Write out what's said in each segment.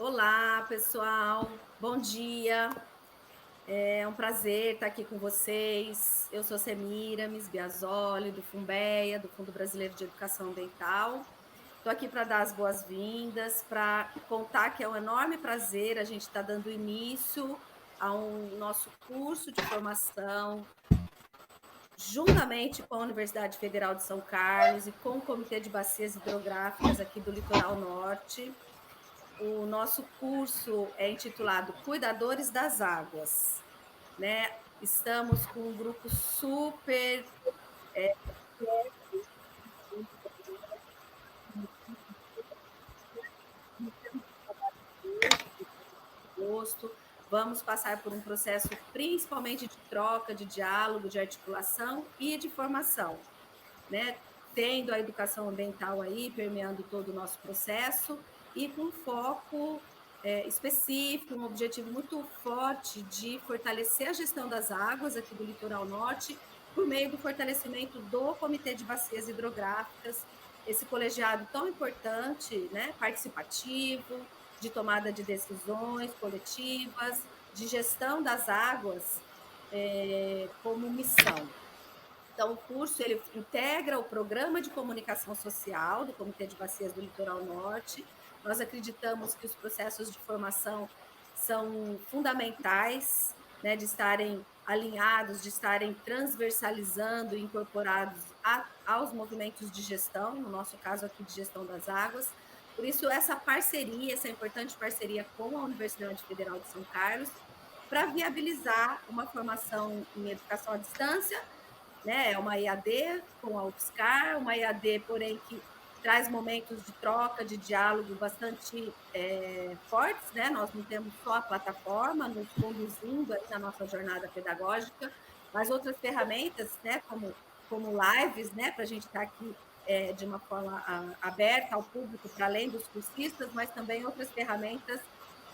Olá, pessoal. Bom dia. É um prazer estar aqui com vocês. Eu sou Semiramis Biasoli, do Funbeia, do Fundo Brasileiro de Educação Ambiental. Estou aqui para dar as boas-vindas, para contar que é um enorme prazer a gente estar dando início ao nosso curso de formação, juntamente com a Universidade Federal de São Carlos e com o Comitê de Bacias Hidrográficas aqui do Litoral Norte. O nosso curso é intitulado Cuidadores das Águas, né? Estamos com um grupo super gosto. Vamos passar por um processo principalmente de troca, de diálogo, de articulação e de formação, né? Tendo a educação ambiental aí permeando todo o nosso processo e com foco específico, um objetivo muito forte de fortalecer a gestão das águas aqui do Litoral Norte por meio do fortalecimento do Comitê de Bacias Hidrográficas, esse colegiado tão importante, né, participativo, de tomada de decisões coletivas, de gestão das águas como missão. Então, o curso ele integra o Programa de Comunicação Social do Comitê de Bacias do Litoral Norte. Nós acreditamos que os processos de formação são fundamentais, né, de estarem alinhados, de estarem transversalizando e incorporados aos movimentos de gestão, no nosso caso aqui de gestão das águas. Por isso, essa parceria, essa importante parceria com a Universidade Federal de São Carlos, para viabilizar uma formação em educação à distância, né? É uma EAD com a UFSCar, uma EAD, porém, que traz momentos de troca, de diálogo bastante fortes, né? Nós não temos só a plataforma nos conduzindo aí na nossa jornada pedagógica, mas outras ferramentas, né? Como lives, né? Para a gente estar aqui de uma forma aberta ao público, para além dos cursistas, mas também outras ferramentas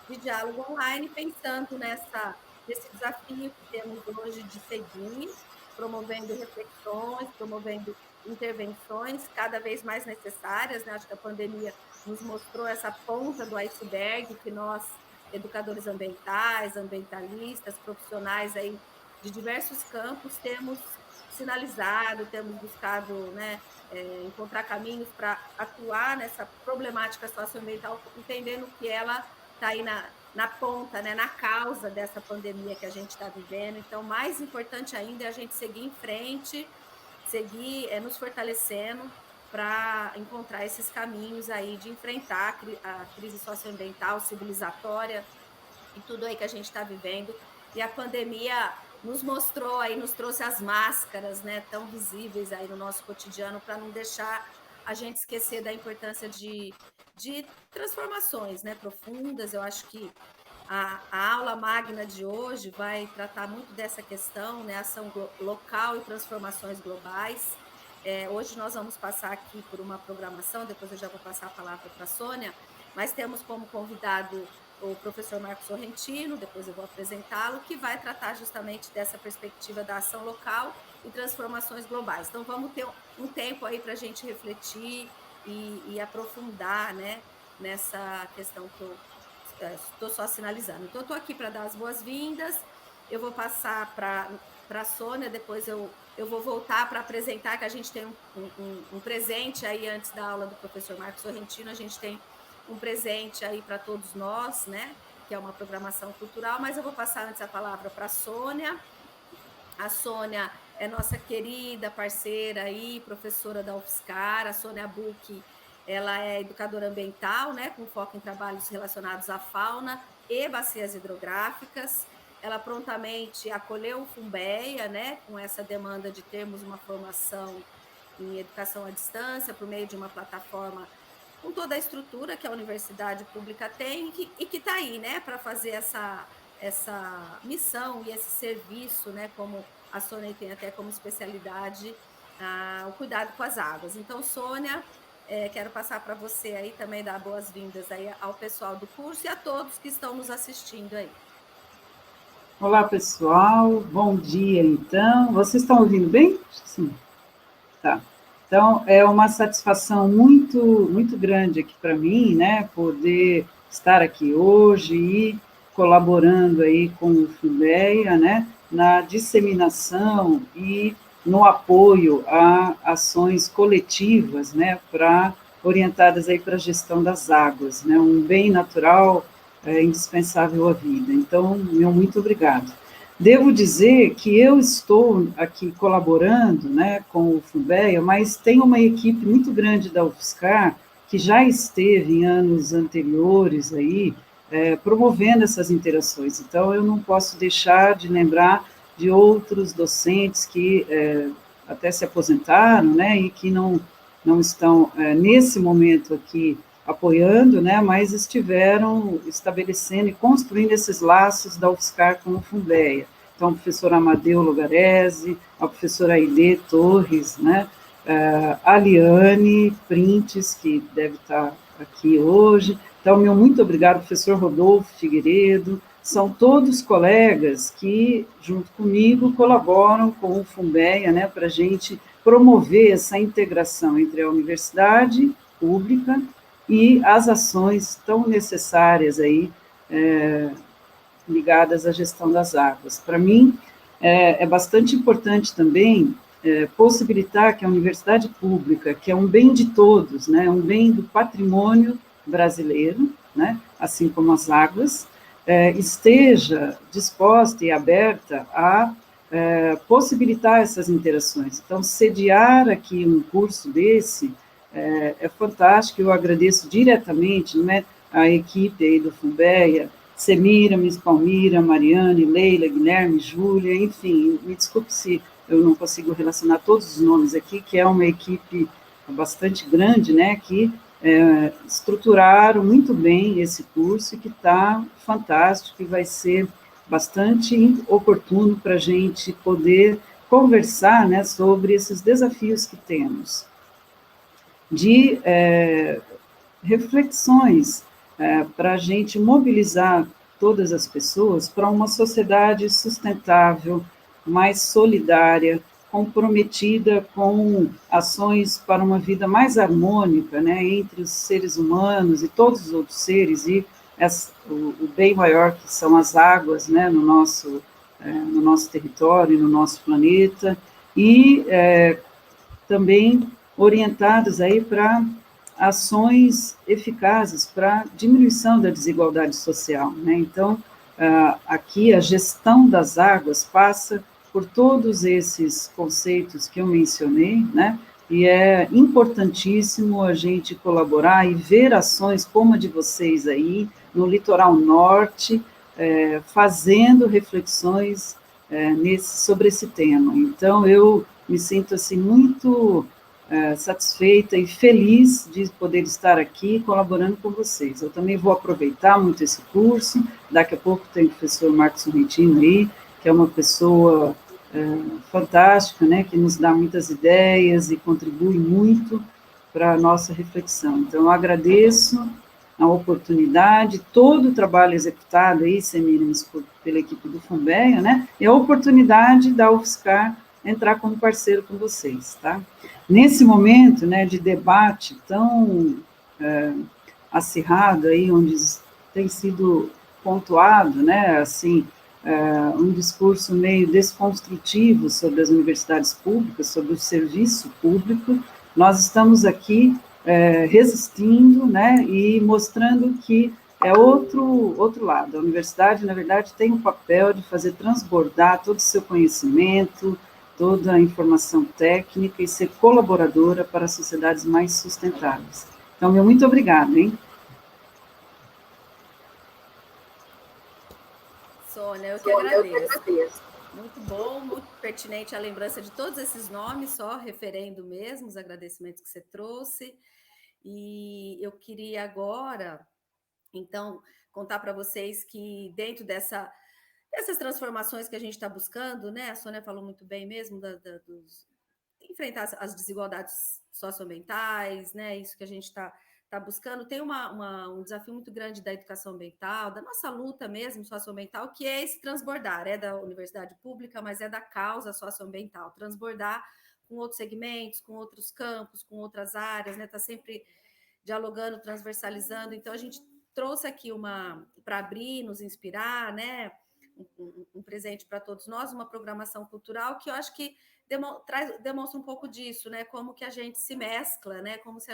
de diálogo online, pensando nesse desafio que temos hoje de seguir promovendo reflexões, promovendo intervenções cada vez mais necessárias, né? Acho que a pandemia nos mostrou essa ponta do iceberg que nós, educadores ambientais, ambientalistas, profissionais aí de diversos campos, temos sinalizado, temos buscado, né, encontrar caminhos para atuar nessa problemática socioambiental, entendendo que ela está aí na ponta, né, na causa dessa pandemia que a gente está vivendo. Então, mais importante ainda é a gente seguir em frente, seguir nos fortalecendo para encontrar esses caminhos aí de enfrentar a crise socioambiental, civilizatória e tudo aí que a gente está vivendo. E a pandemia nos mostrou aí, nos trouxe as máscaras, né, tão visíveis aí no nosso cotidiano, para não deixar a gente esquecer da importância de transformações, né, profundas. Eu acho que a aula magna de hoje vai tratar muito dessa questão, né, ação local e transformações globais. Hoje nós vamos passar aqui por uma programação, depois eu já vou passar a palavra para a Sônia, mas temos como convidado o professor Marcos Sorrentino, depois eu vou apresentá-lo, que vai tratar justamente dessa perspectiva da ação local e transformações globais. Então, vamos ter um tempo aí para a gente refletir e aprofundar, né, nessa questão que eu estou só sinalizando. Então, estou aqui para dar as boas-vindas, eu vou passar para a Sônia, depois eu vou voltar para apresentar que a gente tem um presente aí antes da aula do professor Marcos Sorrentino, a gente tem um presente aí para todos nós, né? Que é uma programação cultural, mas eu vou passar antes a palavra para a Sônia. A Sônia é nossa querida parceira aí, professora da UFSCar. A Sônia Buch, ela é educadora ambiental, né? Com foco em trabalhos relacionados à fauna e bacias hidrográficas. Ela prontamente acolheu o Funbeia, né? Com essa demanda de termos uma formação em educação à distância por meio de uma plataforma com toda a estrutura que a universidade pública tem e que está aí, né, para fazer essa missão e esse serviço, né, como a Sônia tem até como especialidade, o cuidado com as águas. Então, Sônia, quero passar para você aí também dar boas-vindas aí ao pessoal do curso e a todos que estão nos assistindo aí. Olá, pessoal. Bom dia, então. Vocês estão ouvindo bem? Sim. Tá. Então, é uma satisfação muito, muito grande aqui para mim, né, poder estar aqui hoje e colaborando aí com o FUNVEA, né, na disseminação e no apoio a ações coletivas, né, orientadas aí para a gestão das águas, né, um bem natural indispensável à vida. Então, meu muito obrigado. Devo dizer que eu estou aqui colaborando, né, com o FUNVEA, mas tem uma equipe muito grande da UFSCar que já esteve em anos anteriores aí, promovendo essas interações. Então, eu não posso deixar de lembrar de outros docentes que até se aposentaram, né, e que não estão, nesse momento aqui, apoiando, né, mas estiveram estabelecendo e construindo esses laços da UFSCar com o FUNVEA. Então, o professor Amadeu Logarese, a professora Aide Torres, né, a Liane Printes, que deve estar aqui hoje. Então, meu muito obrigado, professor Rodolfo Figueiredo. São todos colegas que, junto comigo, colaboram com o FUNVEA, né, para a gente promover essa integração entre a universidade pública e as ações tão necessárias aí, ligadas à gestão das águas. Para mim, é bastante importante também possibilitar que a universidade pública, que é um bem de todos, né, um bem do patrimônio brasileiro, né, assim como as águas, esteja disposta e aberta a possibilitar essas interações. Então, sediar aqui um curso desse é fantástico, eu agradeço diretamente, né, a equipe aí do FUNVEA, Semira, Miss Palmira, Mariane, Leila, Guilherme, Júlia, enfim, me desculpe se eu não consigo relacionar todos os nomes aqui, que é uma equipe bastante grande, né, que estruturaram muito bem esse curso, que está fantástico e vai ser bastante oportuno para a gente poder conversar, né, sobre esses desafios que temos, de reflexões para a gente mobilizar todas as pessoas para uma sociedade sustentável, mais solidária, comprometida com ações para uma vida mais harmônica, né, entre os seres humanos e todos os outros seres, e o bem maior que são as águas, né, no nosso território, no nosso planeta, e também orientados aí para ações eficazes para diminuição da desigualdade social, né? Então, aqui a gestão das águas passa por todos esses conceitos que eu mencionei, né? E é importantíssimo a gente colaborar e ver ações como a de vocês aí, no litoral norte, fazendo reflexões sobre esse tema. Então, eu me sinto assim muito satisfeita e feliz de poder estar aqui colaborando com vocês. Eu também vou aproveitar muito esse curso, daqui a pouco tem o professor Marcos Sorrentino aí, que é uma pessoa fantástica, né, que nos dá muitas ideias e contribui muito para a nossa reflexão. Então, eu agradeço a oportunidade, todo o trabalho executado aí, Semiramis, pela equipe do FUNVEA, né, e a oportunidade da UFSCar entrar como parceiro com vocês, tá? Nesse momento, né, de debate tão acirrado aí, onde tem sido pontuado, né, assim, um discurso meio desconstrutivo sobre as universidades públicas, sobre o serviço público, nós estamos aqui resistindo, né, e mostrando que é outro lado. A universidade, na verdade, tem o papel de fazer transbordar todo o seu conhecimento, toda a informação técnica e ser colaboradora para sociedades mais sustentáveis. Então, meu muito obrigada, hein? Sônia, eu que agradeço. Muito bom, muito pertinente a lembrança de todos esses nomes, só referendo mesmo os agradecimentos que você trouxe. E eu queria agora, então, contar para vocês que dentro dessas transformações que a gente está buscando, né? A Sônia falou muito bem mesmo dos enfrentar as desigualdades socioambientais, né? Isso que a gente está buscando. Tem um desafio muito grande da educação ambiental, da nossa luta mesmo socioambiental, que é esse transbordar, é da universidade pública, mas é da causa socioambiental, transbordar com outros segmentos, com outros campos, com outras áreas, né? Está sempre dialogando, transversalizando. Então, a gente trouxe aqui para abrir, nos inspirar, né? Um presente para todos nós, uma programação cultural que eu acho que demonstra um pouco disso, né? Como que a gente se mescla, né? Como que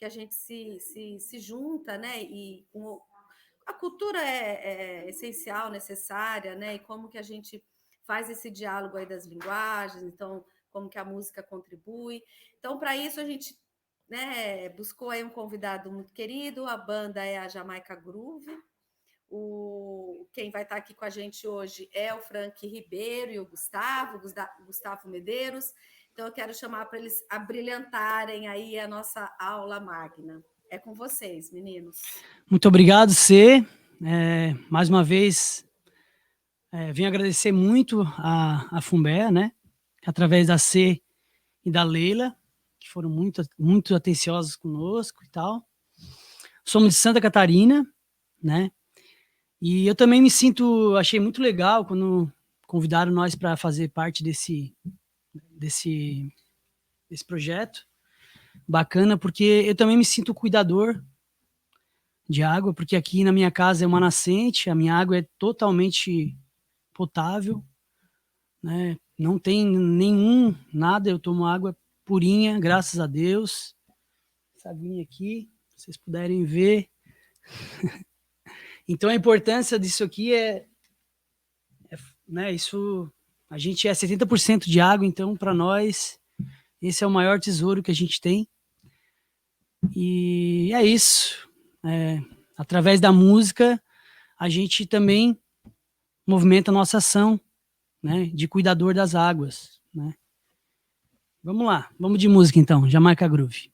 a gente se junta, né? E a cultura é essencial, necessária, né? E como que a gente faz esse diálogo aí das linguagens, então como que a música contribui. Então, para isso a gente, né, buscou aí um convidado muito querido, a banda é a Jamaica Groove. Quem vai estar aqui com a gente hoje é o Frank Ribeiro e o Gustavo Medeiros. Então, eu quero chamar para eles abrilhantarem aí a nossa aula magna. É com vocês, meninos. Muito obrigado, Cê. Mais uma vez, venho agradecer muito a Fumbé, né? Através da Cê e da Leila, que foram muito atenciosos conosco e tal. Somos de Santa Catarina, né? E eu também achei muito legal quando convidaram nós para fazer parte desse projeto. Bacana, porque eu também me sinto cuidador de água, porque aqui na minha casa é uma nascente, a minha água é totalmente potável, né? Não tem nada, eu tomo água purinha, graças a Deus. Essa aguinha aqui, se vocês puderem ver. Então a importância disso aqui né, isso, a gente é 70% de água, então para nós esse é o maior tesouro que a gente tem. E é isso. Através da música, a gente também movimenta a nossa ação, né, de cuidador das águas, né? Vamos lá, vamos de música então, Jamaica Groove.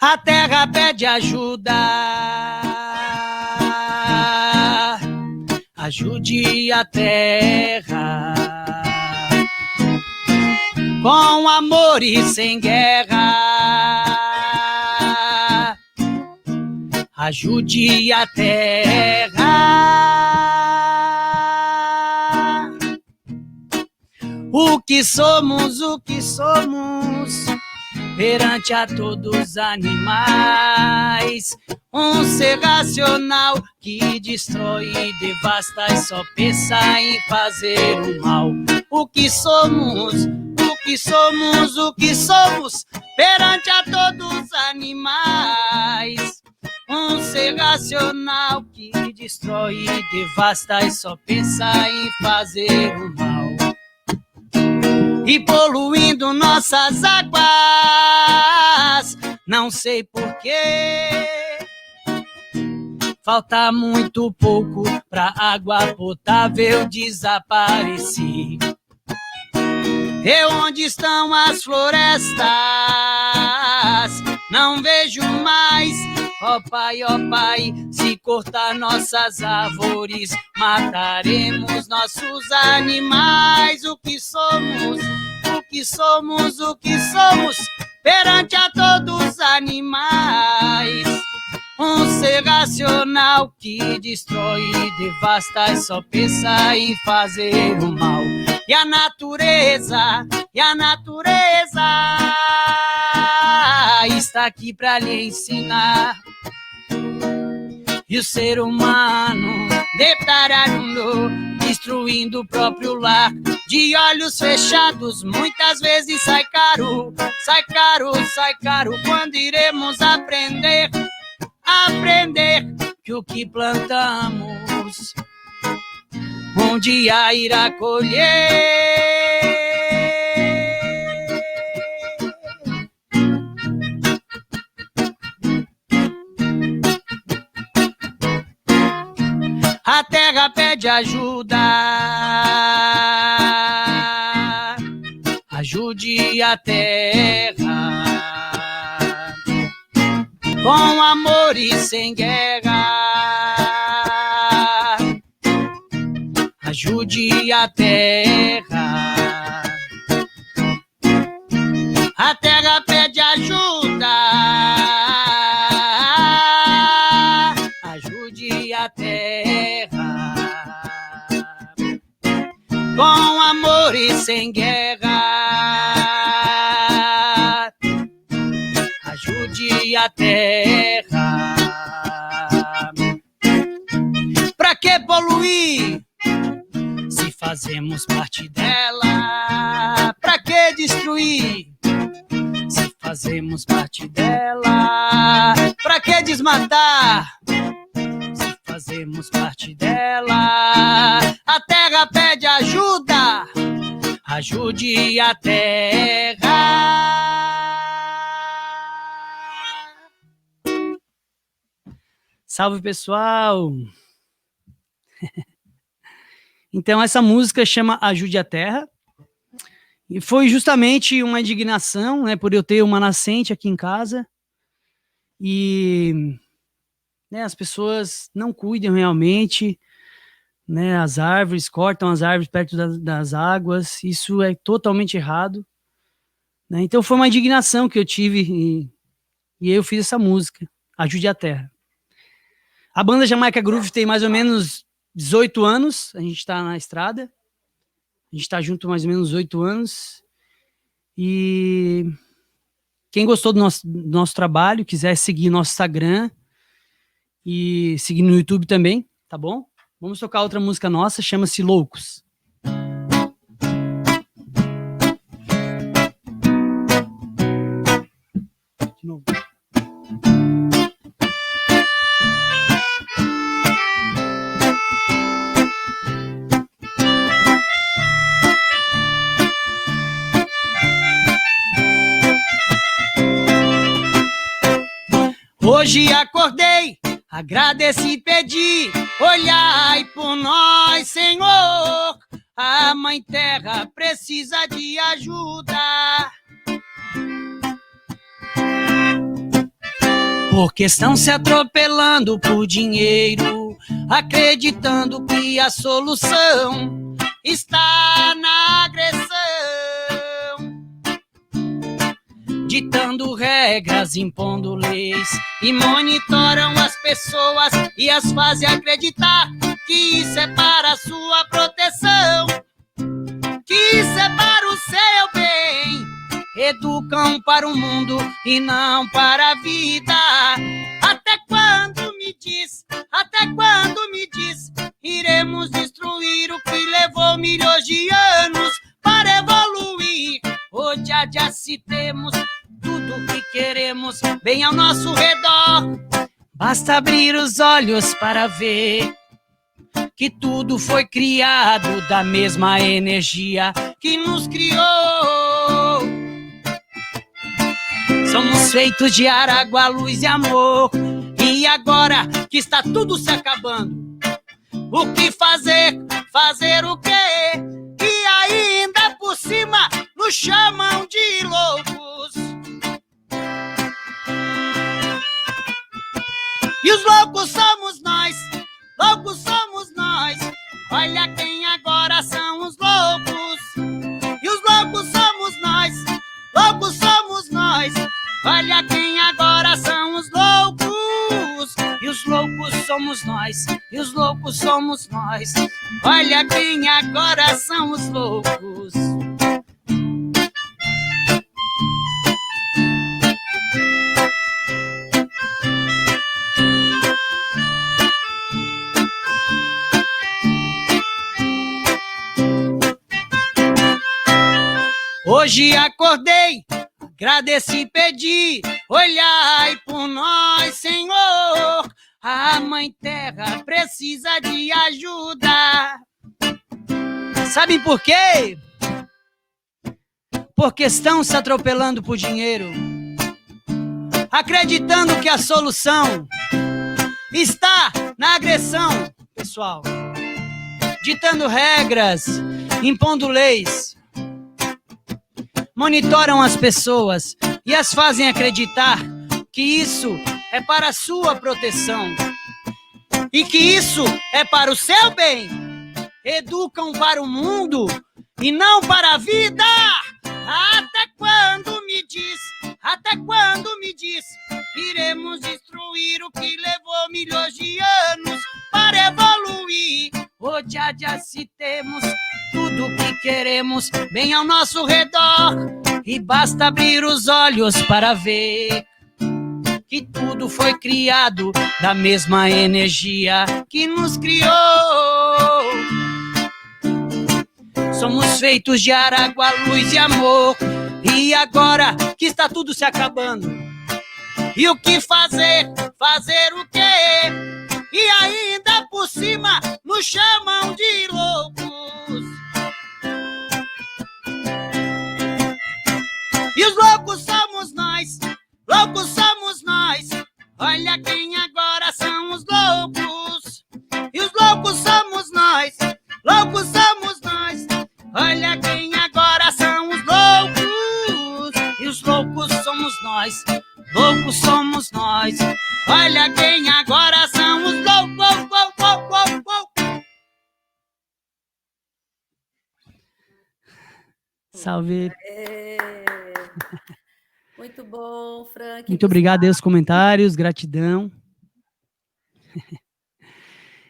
A terra pede ajuda, ajude a terra, com amor e sem guerra, ajude a terra. O que somos, perante a todos os animais, um ser racional que destrói e devasta e só pensa em fazer o mal. O que somos, perante a todos os animais, um ser racional que destrói e devasta e só pensa em fazer o mal. E poluindo nossas águas, não sei porquê. Falta muito pouco pra água potável desaparecer. E onde estão as florestas? Não vejo mais. Ó Pai, se cortar nossas árvores, mataremos nossos animais. O que somos, perante a todos os animais, um ser racional que destrói e devasta e só pensa em fazer o mal. E a natureza está aqui para lhe ensinar. E o ser humano deparando, destruindo o próprio lar. De olhos fechados, muitas vezes sai caro. Quando iremos aprender que o que plantamos um dia irá colher. A terra pede ajuda, ajude a terra, com amor e sem guerra, ajude a terra pede com amor e sem guerra. Ajude a terra. Pra que poluir se fazemos parte dela? Pra que destruir se fazemos parte dela? Pra que desmatar se fazemos parte dela? A terra pede ajuda, ajude a terra. Salve, pessoal! Então, essa música chama Ajude a Terra, e foi justamente uma indignação, né, por eu ter uma nascente aqui em casa, e né, as pessoas não cuidam realmente, né, as árvores, cortam as árvores perto das águas, isso é totalmente errado, né? Então foi uma indignação que eu tive, e eu fiz essa música, Ajude a Terra. A banda Jamaica Groove tem mais ou menos 18 anos, a gente está na estrada, a gente está junto mais ou menos 8 anos, e quem gostou do nosso trabalho, quiser seguir nosso Instagram e seguir no YouTube também, tá bom? Vamos tocar outra música nossa, chama-se Loucos. De novo. Hoje acordei, agradeci e pedi, olhai por nós, Senhor. A Mãe Terra precisa de ajuda, porque estão se atropelando por dinheiro, acreditando que a solução está na agressão. Ditando regras, impondo leis e monitoram as pessoas e as fazem acreditar que isso é para a sua proteção, que isso é para o seu bem. Educam para o mundo e não para a vida. Até quando me diz, iremos destruir o que levou milhões de anos para evoluir? Hoje já se temos tudo o que queremos bem ao nosso redor. Basta abrir os olhos para ver que tudo foi criado da mesma energia que nos criou. Somos feitos de ar, água, luz e amor. E agora que está tudo se acabando, o que fazer? Fazer o quê? E ainda por cima nos chamam de loucos. E os loucos somos nós, loucos somos nós. Olha quem agora são os loucos. E os loucos somos nós, loucos somos nós. Olha quem agora são os loucos. E os loucos somos nós, e os loucos somos nós. Olha quem agora são os loucos. Hoje acordei, agradeci e pedi, olhai por nós, Senhor. A Mãe Terra precisa de ajuda. Sabem por quê? Porque estão se atropelando por dinheiro, acreditando que a solução está na agressão, pessoal. Ditando regras, impondo leis, monitoram as pessoas e as fazem acreditar que isso é para a sua proteção e que isso é para o seu bem. Educam para o mundo e não para a vida. Até quando me diz, iremos destruir o que levou milhões de anos para evoluir? Hoje se temos tudo o que queremos bem ao nosso redor, e basta abrir os olhos para ver que tudo foi criado da mesma energia que nos criou. Somos feitos de ar, água, luz e amor. E agora que está tudo se acabando, e o que fazer? Fazer o quê? E ainda por cima nos chamam de loucos. E os loucos somos nós, loucos somos nós. Olha quem agora são os loucos. E os loucos somos nós, loucos somos nós. Olha quem agora são os loucos. E os loucos somos nós, loucos somos nós. Olha quem agora são os loucos. Salve. Muito bom, Frank. Muito obrigado aí os comentários, gratidão.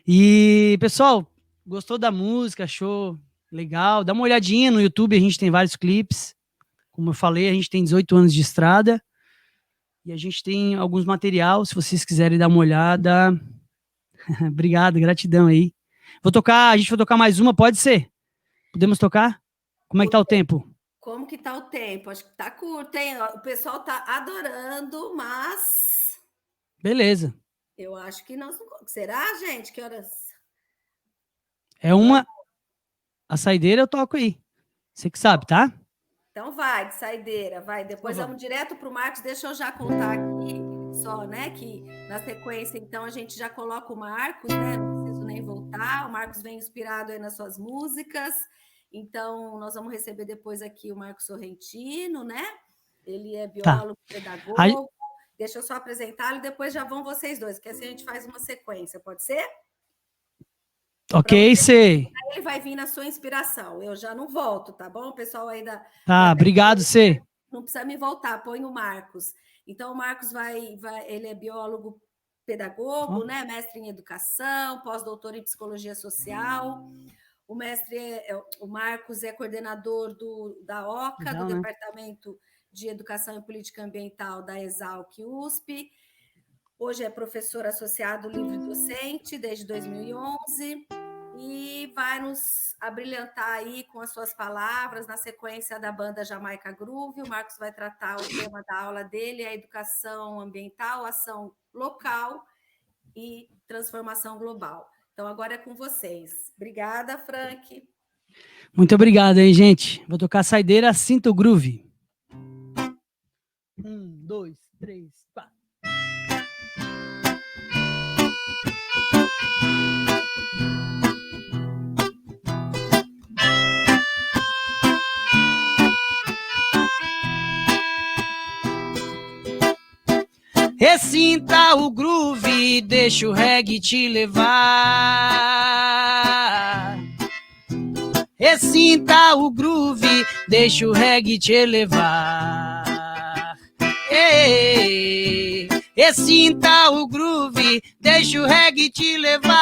E, pessoal, gostou da música, achou legal? Dá uma olhadinha no YouTube, a gente tem vários clipes. Como eu falei, a gente tem 18 anos de estrada e a gente tem alguns materiais, se vocês quiserem dar uma olhada. Obrigado, gratidão aí. A gente vai tocar mais uma, pode ser? Podemos tocar? Como é que tá o tempo? Como que tá o tempo? Acho que tá curto, hein? O pessoal tá adorando, mas... Beleza. Eu acho que não... Será, gente? Que horas? É uma... A saideira eu toco aí. Você que sabe, tá? Então vai, de saideira, vai. Depois vamos direto para o Marcos. Deixa eu já contar aqui, só, né? Que na sequência, então, a gente já coloca o Marcos, né? Não preciso nem voltar. O Marcos vem inspirado aí nas suas músicas. Então, nós vamos receber depois aqui o Marcos Sorrentino, né? Ele é biólogo, pedagogo. Deixa eu só apresentá-lo e depois já vão vocês dois, que assim a gente faz uma sequência, pode ser? Ok, Cê. Aí ele vai vir na sua inspiração. Eu já não volto, tá bom? O pessoal aí da... Tá, obrigado, Cê. Não precisa me voltar, põe o Marcos. Então, o Marcos ele é biólogo pedagogo, né? Mestre em educação, pós-doutor em psicologia social. O Marcos é coordenador da OCA, legal, do né? Departamento de Educação e Política Ambiental da Exalc USP. Hoje é professor associado livre-docente desde 2011 e vai nos abrilhantar aí com as suas palavras na sequência da banda Jamaica Groove. O Marcos vai tratar o tema da aula dele, a educação ambiental, ação local e transformação global. Então, agora é com vocês. Obrigada, Frank. Muito obrigado, hein, gente. Vou tocar a saideira, sinta o groove. 1, 2, 3, 4. Ressinta o groove, deixa o reggae te levar. Ressinta o groove, deixa o reggae te elevar. Ei, ressinta o groove, deixa o reggae te levar.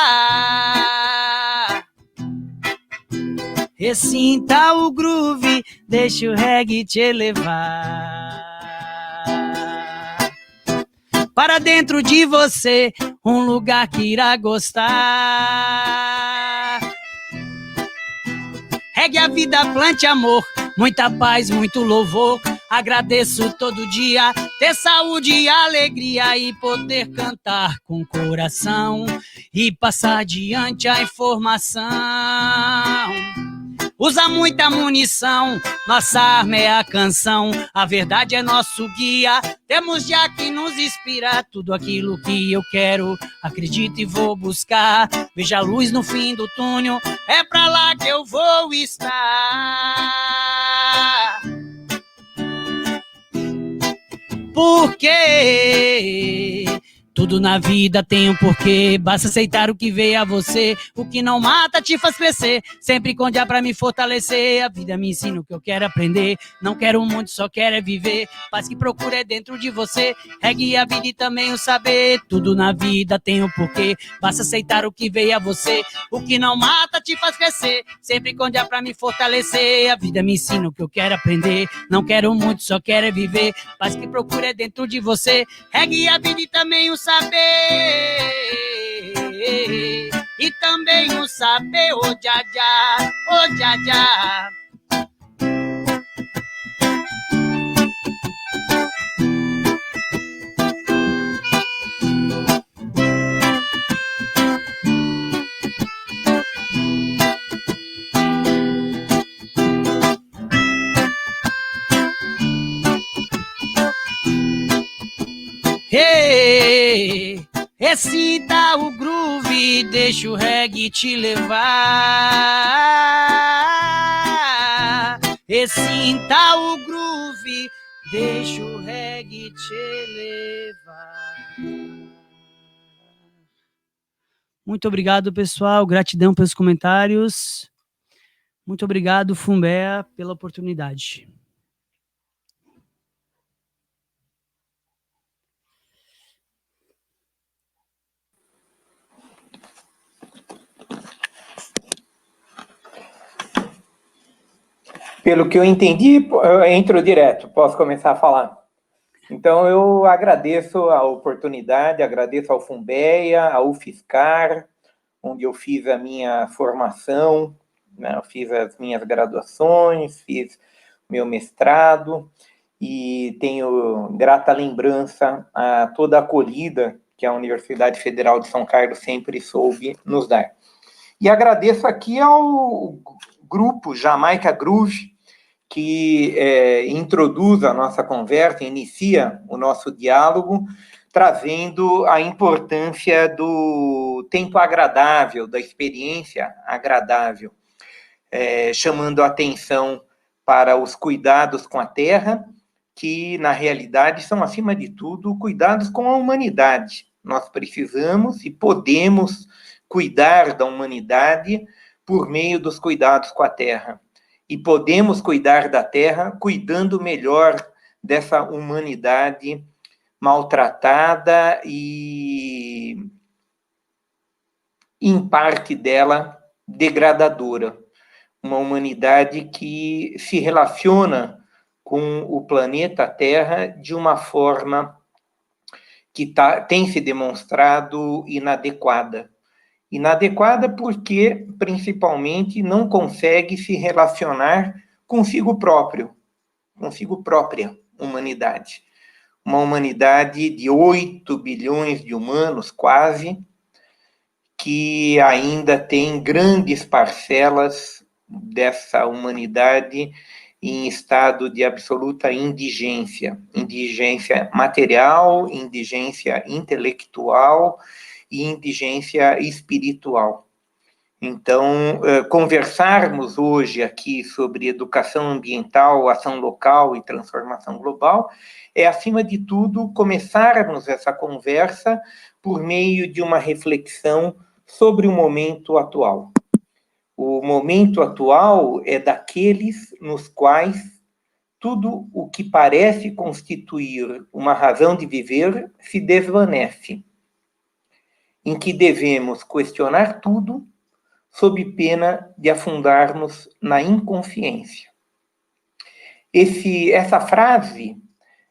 Ressinta o groove, deixa o reggae te elevar. Para dentro de você, um lugar que irá gostar. Regue a vida, plante amor, muita paz, muito louvor. Agradeço todo dia, ter saúde e alegria e poder cantar com coração e passar adiante a informação. Usa muita munição, nossa arma é a canção, a verdade é nosso guia, temos já que nos inspira, tudo aquilo que eu quero, acredito e vou buscar, veja a luz no fim do túnel, é pra lá que eu vou estar. Porque Tudo na vida tem um porquê, basta aceitar o que veio a você. O que não mata te faz crescer, sempre com dia pra me fortalecer. A vida me ensina o que eu quero aprender, não quero muito, só quero é viver. Paz que procura é dentro de você, regue a vida e também o saber. Tudo na vida tem um porquê, basta aceitar o que veio a você. O que não mata te faz crescer, sempre com dia pra me fortalecer. A vida me ensina o que eu quero aprender, não quero muito, só quero é viver. Paz que procura é dentro de você, regue a vida e também o saber. E também o saber, oh já já, oh já já. Hey, excita o groove, deixa o reggae te levar. Excita o groove, deixa o reggae te levar. Muito obrigado, pessoal. Gratidão pelos comentários. Muito obrigado, Fumbé, pela oportunidade. Pelo que eu entendi, eu entro direto, posso começar a falar. Então, eu agradeço a oportunidade, agradeço ao Fumbeia, ao UFSCar, onde eu fiz a minha formação, né? Eu fiz as minhas graduações, fiz meu mestrado, e tenho grata lembrança a toda a acolhida que a Universidade Federal de São Carlos sempre soube nos dar. E agradeço aqui ao grupo Jamaica Groove, que introduz a nossa conversa, inicia o nosso diálogo, trazendo a importância do tempo agradável, da experiência agradável, chamando a atenção para os cuidados com a terra, que, na realidade, são, acima de tudo, cuidados com a humanidade. Nós precisamos e podemos cuidar da humanidade por meio dos cuidados com a terra. E podemos cuidar da terra cuidando melhor dessa humanidade maltratada e, em parte dela, degradadora. Uma humanidade que se relaciona com o planeta Terra de uma forma que tem se demonstrado inadequada. Inadequada porque, principalmente, não consegue se relacionar consigo próprio, consigo própria humanidade. Uma humanidade de 8 bilhões de humanos, quase, que ainda tem grandes parcelas dessa humanidade em estado de absoluta indigência. Indigência material, indigência intelectual e indigência espiritual. Então, conversarmos hoje aqui sobre educação ambiental, ação local e transformação global é, acima de tudo, começarmos essa conversa por meio de uma reflexão sobre o momento atual. O momento atual é daqueles nos quais tudo o que parece constituir uma razão de viver se desvanece, em que devemos questionar tudo sob pena de afundarmos na inconsciência. Essa frase,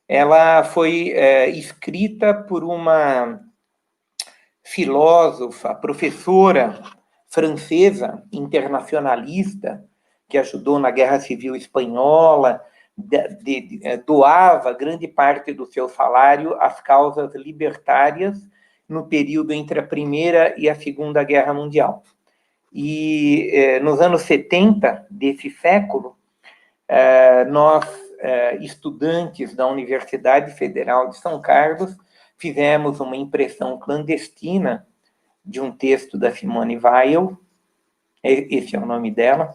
ela foi escrita por uma filósofa, professora francesa, internacionalista, que ajudou na Guerra Civil Espanhola, doava grande parte do seu salário às causas libertárias no período entre a Primeira e a Segunda Guerra Mundial. E nos anos 70 desse século, nós, estudantes da Universidade Federal de São Carlos, fizemos uma impressão clandestina de um texto da Simone Weil, esse é o nome dela,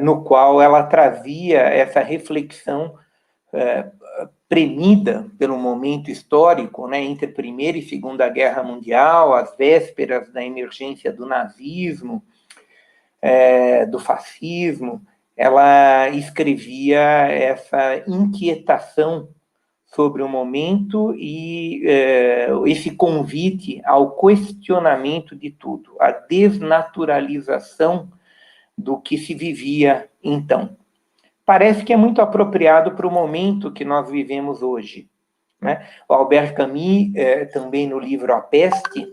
no qual ela trazia essa reflexão premida pelo momento histórico, né, entre a Primeira e Segunda Guerra Mundial, às vésperas da emergência do nazismo, do fascismo, ela escrevia essa inquietação sobre o momento e esse convite ao questionamento de tudo, a desnaturalização do que se vivia então. Parece que é muito apropriado para o momento que nós vivemos hoje, né? O Albert Camus, também no livro A Peste,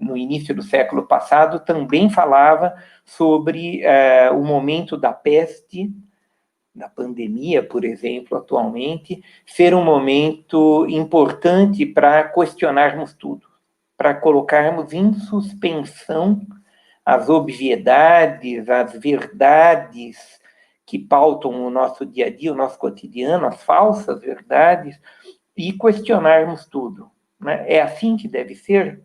no início do século passado, também falava sobre o momento da peste, da pandemia, por exemplo, atualmente, ser um momento importante para questionarmos tudo, para colocarmos em suspensão as obviedades, as verdades que pautam o nosso dia a dia, o nosso cotidiano, as falsas verdades, e questionarmos tudo, né? É assim que deve ser?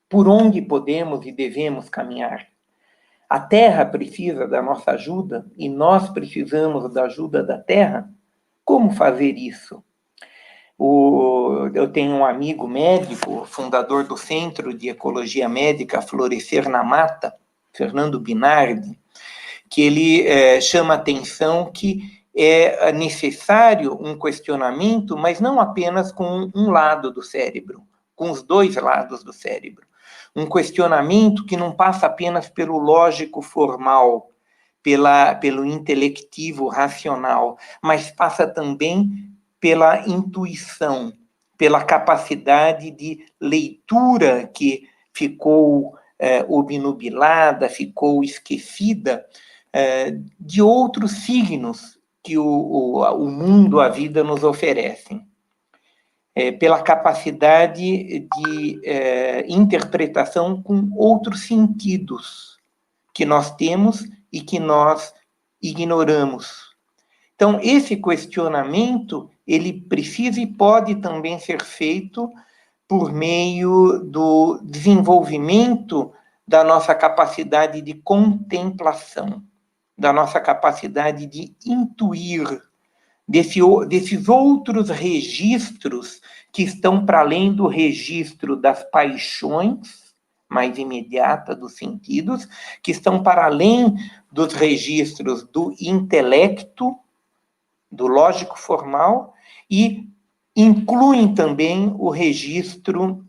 Por onde podemos e devemos caminhar? A Terra precisa da nossa ajuda e nós precisamos da ajuda da Terra? Como fazer isso? Eu tenho um amigo médico, fundador do Centro de Ecologia Médica Florescer na Mata, Fernando Binardi, que ele chama a atenção que é necessário um questionamento, mas não apenas com um lado do cérebro, com os dois lados do cérebro. Um questionamento que não passa apenas pelo lógico formal, pelo intelectivo racional, mas passa também pela intuição, pela capacidade de leitura que ficou obnubilada, ficou esquecida de outros signos que o mundo, a vida nos oferecem. Pela capacidade de interpretação com outros sentidos que nós temos e que nós ignoramos. Então, esse questionamento, ele precisa e pode também ser feito por meio do desenvolvimento da nossa capacidade de contemplação, da nossa capacidade de intuir, desses outros registros que estão para além do registro das paixões mais imediata dos sentidos, que estão para além dos registros do intelecto, do lógico formal, e incluem também o registro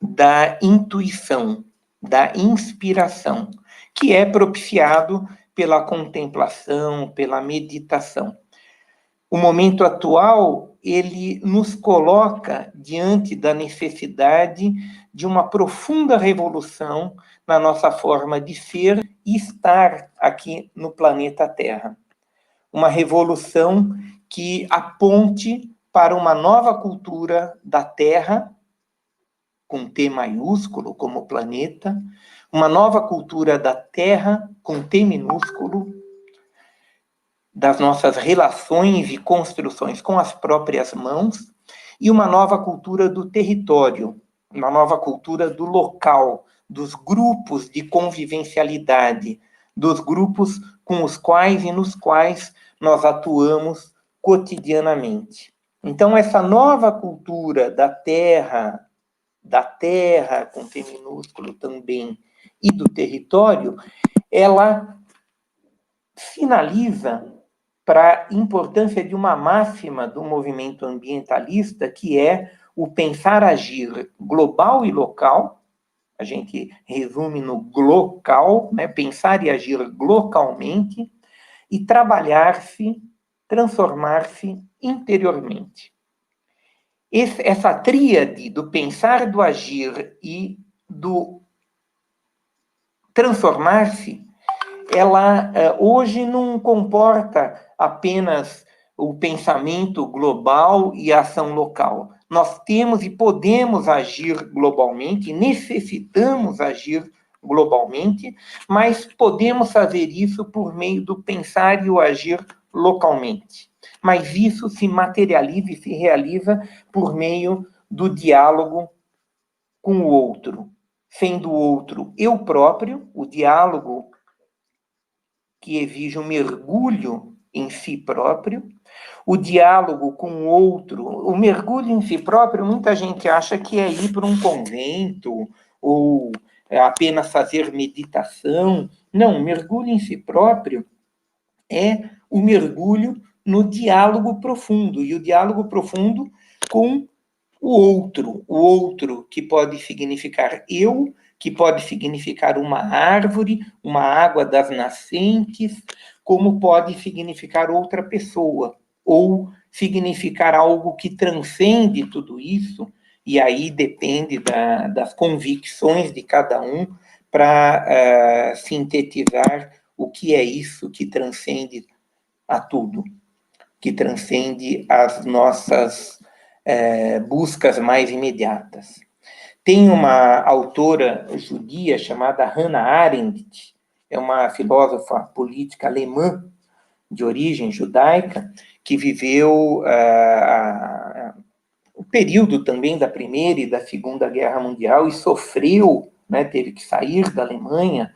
da intuição, da inspiração, que é propiciado pela contemplação, pela meditação. O momento atual, ele nos coloca diante da necessidade de uma profunda revolução na nossa forma de ser e estar aqui no planeta Terra. Uma revolução que aponte para uma nova cultura da Terra, com T maiúsculo, como planeta, uma nova cultura da Terra, com T minúsculo, das nossas relações e construções com as próprias mãos, e uma nova cultura do território, uma nova cultura do local, dos grupos de convivencialidade, dos grupos com os quais e nos quais nós atuamos cotidianamente. Então, essa nova cultura da terra com T minúsculo também, e do território, ela sinaliza para a importância de uma máxima do movimento ambientalista, que é o pensar-agir global e local. A gente resume no glocal, né? Pensar e agir localmente, e trabalhar-se, transformar-se interiormente. Essa tríade do pensar, do agir e do transformar-se, ela hoje não comporta apenas o pensamento global e a ação local. Nós temos e podemos agir globalmente, necessitamos agir globalmente, mas podemos fazer isso por meio do pensar e o agir localmente. Mas isso se materializa e se realiza por meio do diálogo com o outro, sendo o outro eu próprio, o diálogo que exige um mergulho em si próprio, o diálogo com o outro, o mergulho em si próprio, muita gente acha que é ir para um convento ou apenas fazer meditação. Não, o mergulho em si próprio é o mergulho no diálogo profundo, e o diálogo profundo com o outro que pode significar eu, que pode significar uma árvore, uma água das nascentes, como pode significar outra pessoa, ou significar algo que transcende tudo isso, e aí depende das convicções de cada um para sintetizar o que é isso que transcende a tudo, que transcende as nossas buscas mais imediatas. Tem uma autora judia chamada Hannah Arendt, é uma filósofa política alemã de origem judaica, que viveu o período também da Primeira e da Segunda Guerra Mundial e sofreu, né, teve que sair da Alemanha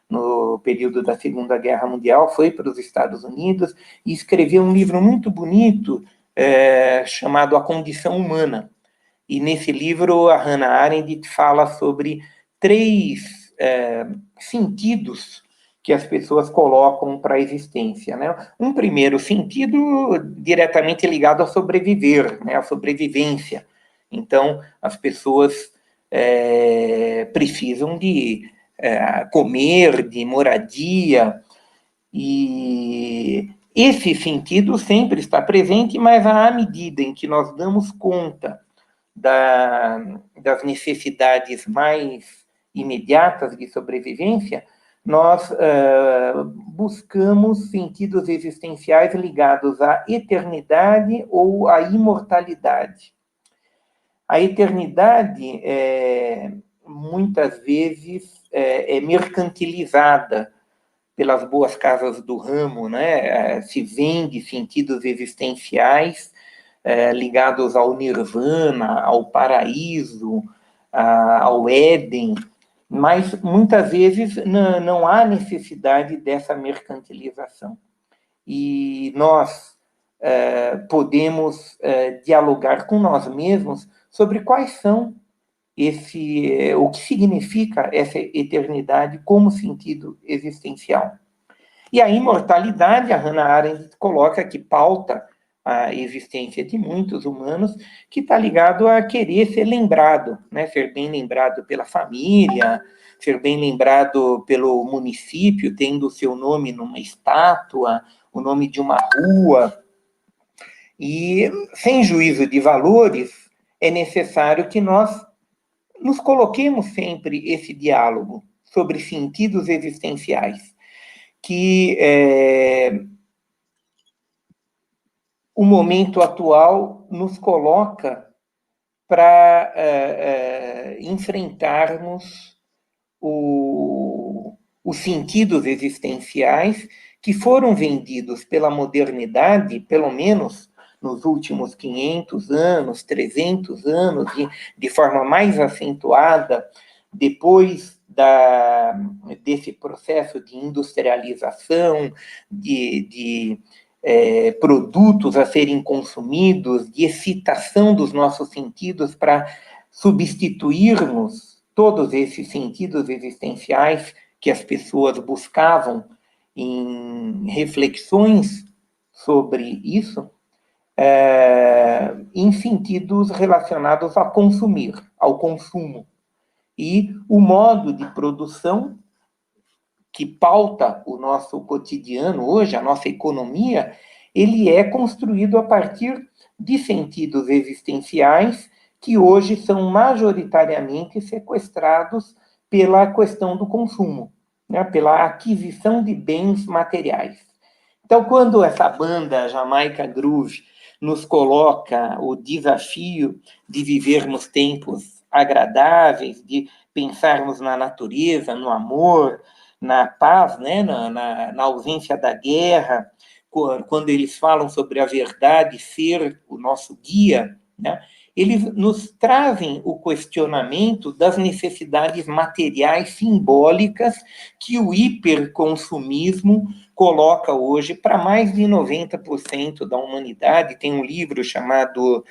no período da Segunda Guerra Mundial, foi para os Estados Unidos e escreveu um livro muito bonito chamado A Condição Humana. E nesse livro, a Hannah Arendt fala sobre 3 sentidos que as pessoas colocam para a existência, né? Um primeiro sentido diretamente ligado a sobreviver, né? A sobrevivência. Então, as pessoas precisam de comer, de moradia, e esse sentido sempre está presente, mas à medida em que nós damos conta das necessidades mais imediatas de sobrevivência, nós buscamos sentidos existenciais ligados à eternidade ou à imortalidade. A eternidade, muitas vezes, é mercantilizada pelas boas casas do ramo, né? Se vende sentidos existenciais ligados ao nirvana, ao paraíso, ao Éden, mas muitas vezes não há necessidade dessa mercantilização. E nós podemos dialogar com nós mesmos sobre quais são o que significa essa eternidade como sentido existencial. E a imortalidade, a Hannah Arendt coloca que pauta a existência de muitos humanos, que está ligado a querer ser lembrado, né? Ser bem lembrado pela família, ser bem lembrado pelo município, tendo o seu nome numa estátua, o nome de uma rua. E, sem juízo de valores, é necessário que nós nos coloquemos sempre esse diálogo sobre sentidos existenciais, que o momento atual nos coloca para enfrentarmos os sentidos existenciais que foram vendidos pela modernidade, pelo menos nos últimos 500 anos, 300 anos, de forma mais acentuada, depois desse processo de industrialização, de produtos a serem consumidos, de excitação dos nossos sentidos para substituirmos todos esses sentidos existenciais que as pessoas buscavam em reflexões sobre isso, em sentidos relacionados a consumir, ao consumo. E o modo de produção que pauta o nosso cotidiano hoje, a nossa economia, ele é construído a partir de sentidos existenciais que hoje são majoritariamente sequestrados pela questão do consumo, né? Pela aquisição de bens materiais. Então, quando essa banda Jamaica Groove nos coloca o desafio de vivermos tempos agradáveis, de pensarmos na natureza, no amor, na paz, né? na ausência da guerra, quando eles falam sobre a verdade ser o nosso guia, né? eles nos trazem o questionamento das necessidades materiais simbólicas que o hiperconsumismo coloca hoje para mais de 90% da humanidade. Tem um livro chamado...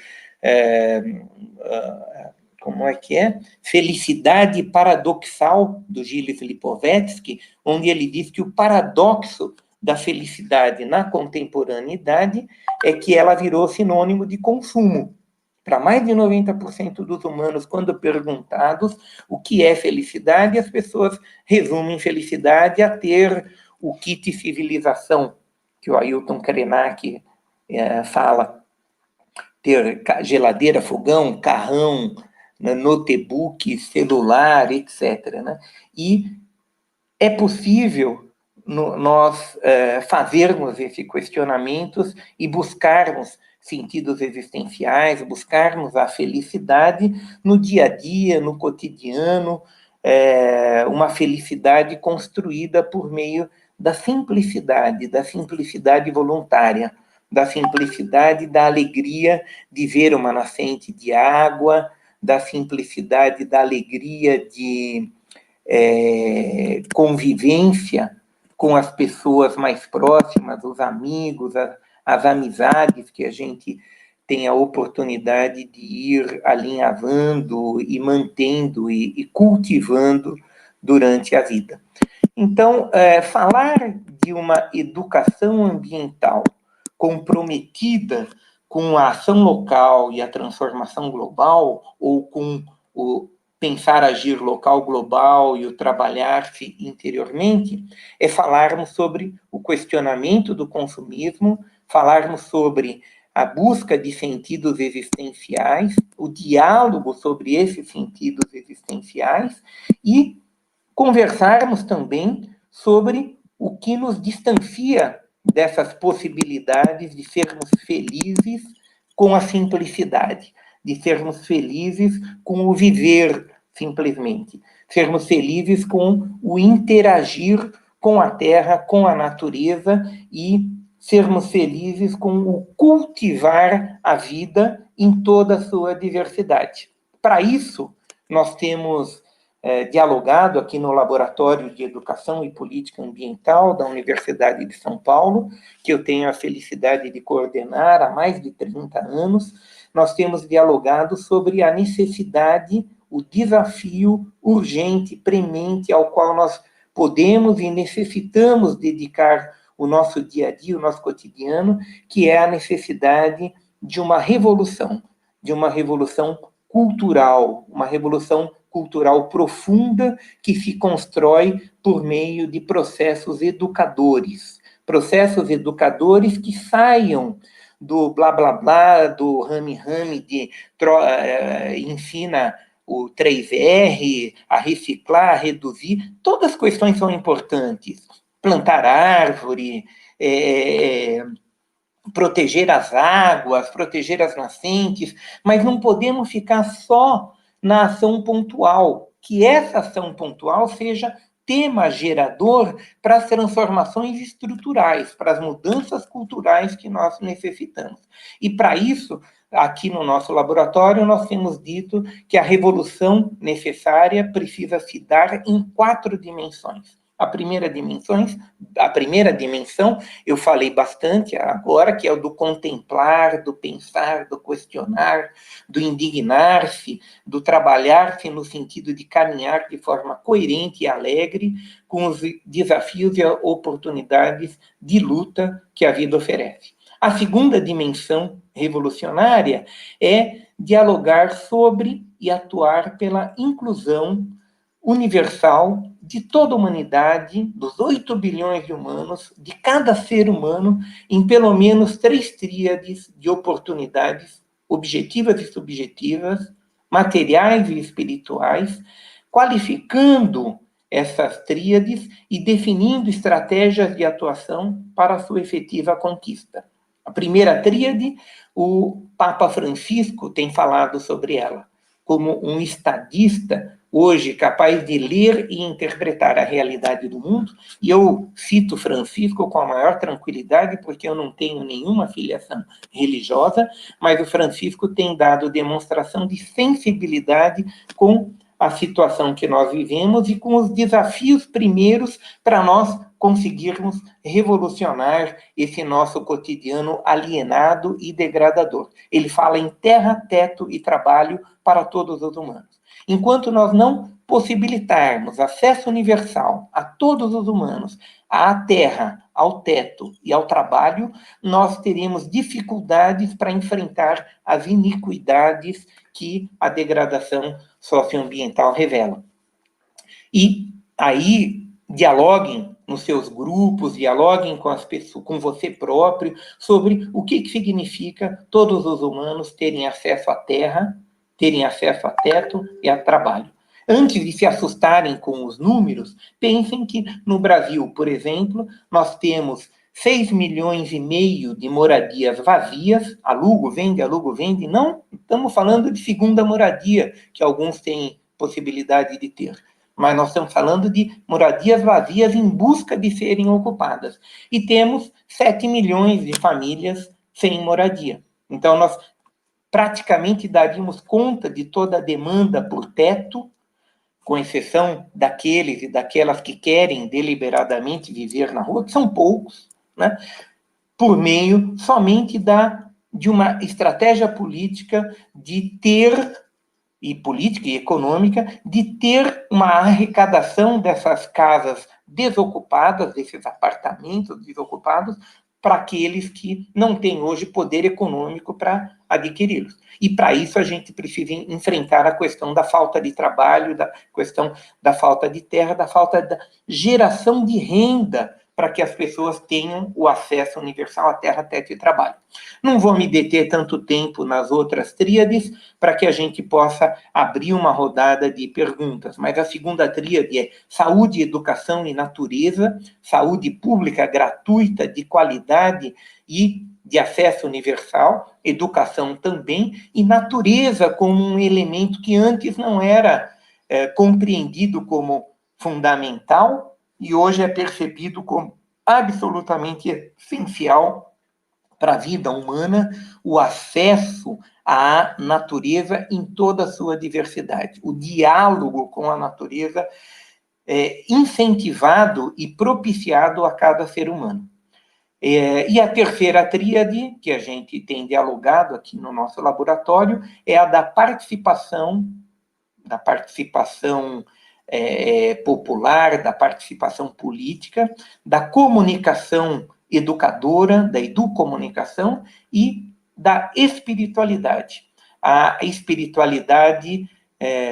como é que é? Felicidade Paradoxal, do Gilles Lipovetsky, onde ele diz que o paradoxo da felicidade na contemporaneidade é que ela virou sinônimo de consumo. Para mais de 90% dos humanos, quando perguntados o que é felicidade, as pessoas resumem felicidade a ter o kit civilização, que o Ailton Krenak fala, ter geladeira, fogão, carrão, notebook, celular, etc. Né? E é possível nós fazermos esse questionamento e buscarmos sentidos existenciais, buscarmos a felicidade no dia a dia, no cotidiano, uma felicidade construída por meio da simplicidade voluntária, da simplicidade da alegria de ver uma nascente de água, da simplicidade da alegria de convivência com as pessoas mais próximas, os amigos, as amizades que a gente tem a oportunidade de ir alinhavando e mantendo e cultivando durante a vida. Então, falar de uma educação ambiental comprometida com a ação local e a transformação global, ou com o pensar, agir local, global e o trabalhar-se interiormente, é falarmos sobre o questionamento do consumismo, falarmos sobre a busca de sentidos existenciais, o diálogo sobre esses sentidos existenciais e conversarmos também sobre o que nos distancia dessas possibilidades de sermos felizes com a simplicidade, de sermos felizes com o viver simplesmente, sermos felizes com o interagir com a terra, com a natureza e sermos felizes com o cultivar a vida em toda a sua diversidade. Para isso, nós temos dialogado aqui no Laboratório de Educação e Política Ambiental da Universidade de São Paulo, que eu tenho a felicidade de coordenar há mais de 30 anos. Nós temos dialogado sobre a necessidade, o desafio urgente, premente, ao qual nós podemos e necessitamos dedicar o nosso dia a dia, o nosso cotidiano, que é a necessidade de uma revolução cultural, uma revolução cultural profunda que se constrói por meio de processos educadores que saiam do blá, blá, blá, do rame-rame de ensina o 3R, a reciclar, a reduzir. Todas as questões são importantes. Plantar árvore, proteger as águas, proteger as nascentes, mas não podemos ficar só na ação pontual, que essa ação pontual seja tema gerador para as transformações estruturais, para as mudanças culturais que nós necessitamos. E para isso, aqui no nosso laboratório, nós temos dito que a revolução necessária precisa se dar em 4 dimensões. A primeira dimensão, eu falei bastante agora, que é o do contemplar, do pensar, do questionar, do indignar-se, do trabalhar-se no sentido de caminhar de forma coerente e alegre com os desafios e oportunidades de luta que a vida oferece. A segunda dimensão revolucionária é dialogar sobre e atuar pela inclusão universal de toda a humanidade, dos 8 bilhões de humanos, de cada ser humano, em pelo menos 3 tríades de oportunidades objetivas e subjetivas, materiais e espirituais, qualificando essas tríades e definindo estratégias de atuação para a sua efetiva conquista. A primeira tríade, o Papa Francisco tem falado sobre ela, como um estadista, hoje capaz de ler e interpretar a realidade do mundo, e eu cito Francisco com a maior tranquilidade, porque eu não tenho nenhuma filiação religiosa, mas o Francisco tem dado demonstração de sensibilidade com a situação que nós vivemos e com os desafios primeiros para nós conseguirmos revolucionar esse nosso cotidiano alienado e degradador. Ele fala em terra, teto e trabalho para todos os humanos. Enquanto nós não possibilitarmos acesso universal a todos os humanos, à terra, ao teto e ao trabalho, nós teremos dificuldades para enfrentar as iniquidades que a degradação socioambiental revela. E aí, dialoguem nos seus grupos, dialoguem com as pessoas, com você próprio, sobre o que significa todos os humanos terem acesso à terra, terem acesso a teto e a trabalho. Antes de se assustarem com os números, pensem que no Brasil, por exemplo, nós temos 6,5 milhões de moradias vazias, alugo, vende, não estamos falando de segunda moradia, que alguns têm possibilidade de ter, mas nós estamos falando de moradias vazias em busca de serem ocupadas. E temos 7 milhões de famílias sem moradia. Então, nós praticamente daríamos conta de toda a demanda por teto, com exceção daqueles e daquelas que querem deliberadamente viver na rua, que são poucos, né? Por meio somente de uma estratégia política de ter, e política e econômica, de ter uma arrecadação dessas casas desocupadas, desses apartamentos desocupados, para aqueles que não têm hoje poder econômico para adquiri-los. E para isso a gente precisa enfrentar a questão da falta de trabalho, da questão da falta de terra, da falta da geração de renda para que as pessoas tenham o acesso universal à terra, teto e trabalho. Não vou me deter tanto tempo nas outras tríades para que a gente possa abrir uma rodada de perguntas, mas a segunda tríade é saúde, educação e natureza, saúde pública gratuita, de qualidade e de acesso universal, educação também, e natureza como um elemento que antes não era compreendido como fundamental, e hoje é percebido como absolutamente essencial para a vida humana, o acesso à natureza em toda a sua diversidade. O diálogo com a natureza é incentivado e propiciado a cada ser humano. E a terceira tríade, que a gente tem dialogado aqui no nosso laboratório, é a da participação popular, da participação política, da comunicação educadora, da educomunicação e da espiritualidade. A espiritualidade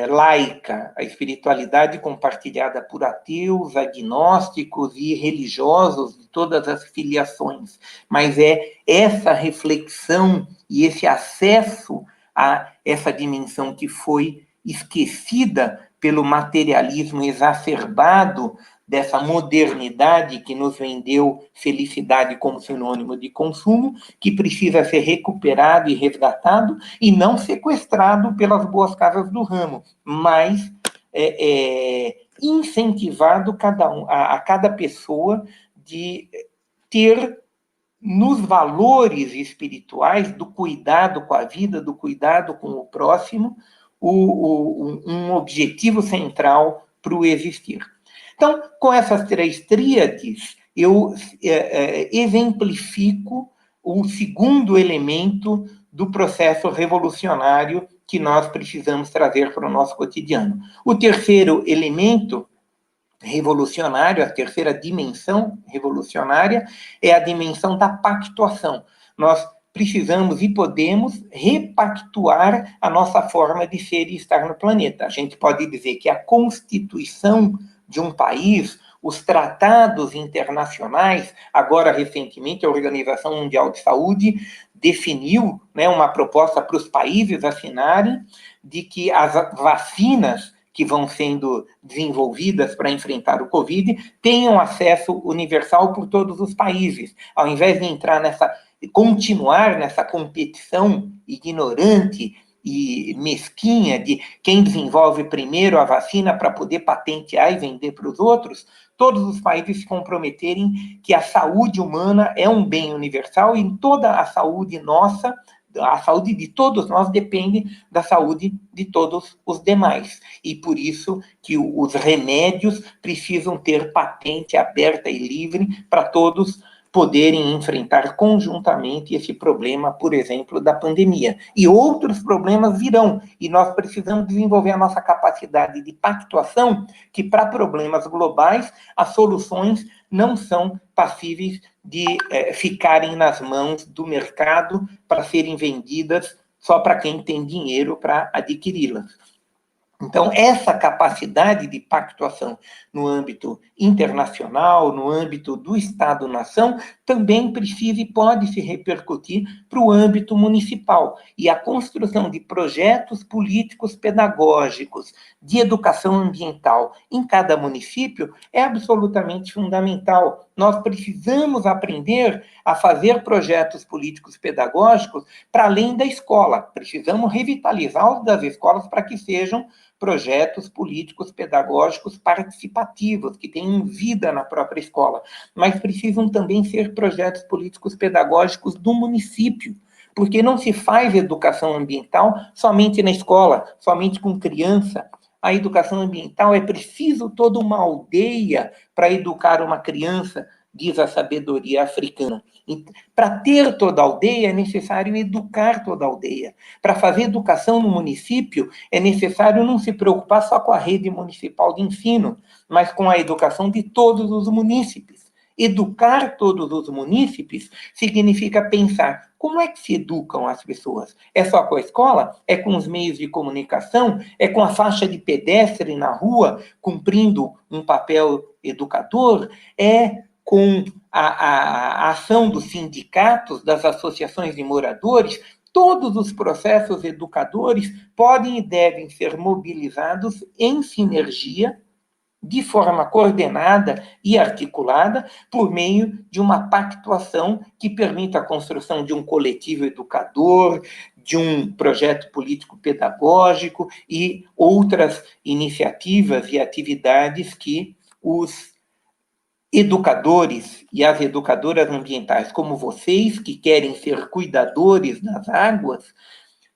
laica, a espiritualidade compartilhada por ateus, agnósticos e religiosos de todas as filiações. Mas é essa reflexão e esse acesso a essa dimensão que foi esquecida pelo materialismo exacerbado dessa modernidade que nos vendeu felicidade como sinônimo de consumo, que precisa ser recuperado e resgatado e não sequestrado pelas boas casas do ramo, mas incentivado a cada pessoa de ter nos valores espirituais do cuidado com a vida, do cuidado com o próximo, um objetivo central para o existir. Então, com essas três tríades, eu exemplifico o segundo elemento do processo revolucionário que nós precisamos trazer para o nosso cotidiano. O terceiro elemento revolucionário, a terceira dimensão revolucionária, é a dimensão da pactuação. Nós precisamos e podemos repactuar a nossa forma de ser e estar no planeta. A gente pode dizer que a constituição de um país, os tratados internacionais, agora recentemente a Organização Mundial de Saúde definiu, né, uma proposta para os países assinarem de que as vacinas que vão sendo desenvolvidas para enfrentar o Covid tenham acesso universal por todos os países, ao invés de continuar nessa competição ignorante e mesquinha de quem desenvolve primeiro a vacina para poder patentear e vender para os outros, todos os países se comprometerem que a saúde humana é um bem universal e toda a saúde nossa, a saúde de todos nós depende da saúde de todos os demais. E por isso que os remédios precisam ter patente aberta e livre para todos poderem enfrentar conjuntamente esse problema, por exemplo, da pandemia. E outros problemas virão, e nós precisamos desenvolver a nossa capacidade de pactuação, que para problemas globais, as soluções não são passíveis de ficarem nas mãos do mercado para serem vendidas só para quem tem dinheiro para adquiri-las. Então, essa capacidade de pactuação no âmbito internacional, no âmbito do Estado-nação, também precisa e pode se repercutir para o âmbito municipal. E a construção de projetos políticos pedagógicos de educação ambiental em cada município é absolutamente fundamental. Nós precisamos aprender a fazer projetos políticos pedagógicos para além da escola. Precisamos revitalizar os das escolas para que sejam projetos políticos pedagógicos participativos, que tenham vida na própria escola, mas precisam também ser projetos políticos pedagógicos do município, porque não se faz educação ambiental somente na escola, somente com criança. A educação ambiental é preciso toda uma aldeia para educar uma criança, diz a sabedoria africana. Para ter toda a aldeia, é necessário educar toda a aldeia. Para fazer educação no município, é necessário não se preocupar só com a rede municipal de ensino, mas com a educação de todos os munícipes. Educar todos os munícipes significa pensar como é que se educam as pessoas. É só com a escola? É com os meios de comunicação? É com a faixa de pedestre na rua, cumprindo um papel educador? É com a ação dos sindicatos, das associações de moradores? Todos os processos educadores podem e devem ser mobilizados em sinergia, de forma coordenada e articulada, por meio de uma pactuação que permita a construção de um coletivo educador, de um projeto político-pedagógico e outras iniciativas e atividades que os educadores e as educadoras ambientais, como vocês, que querem ser cuidadores das águas,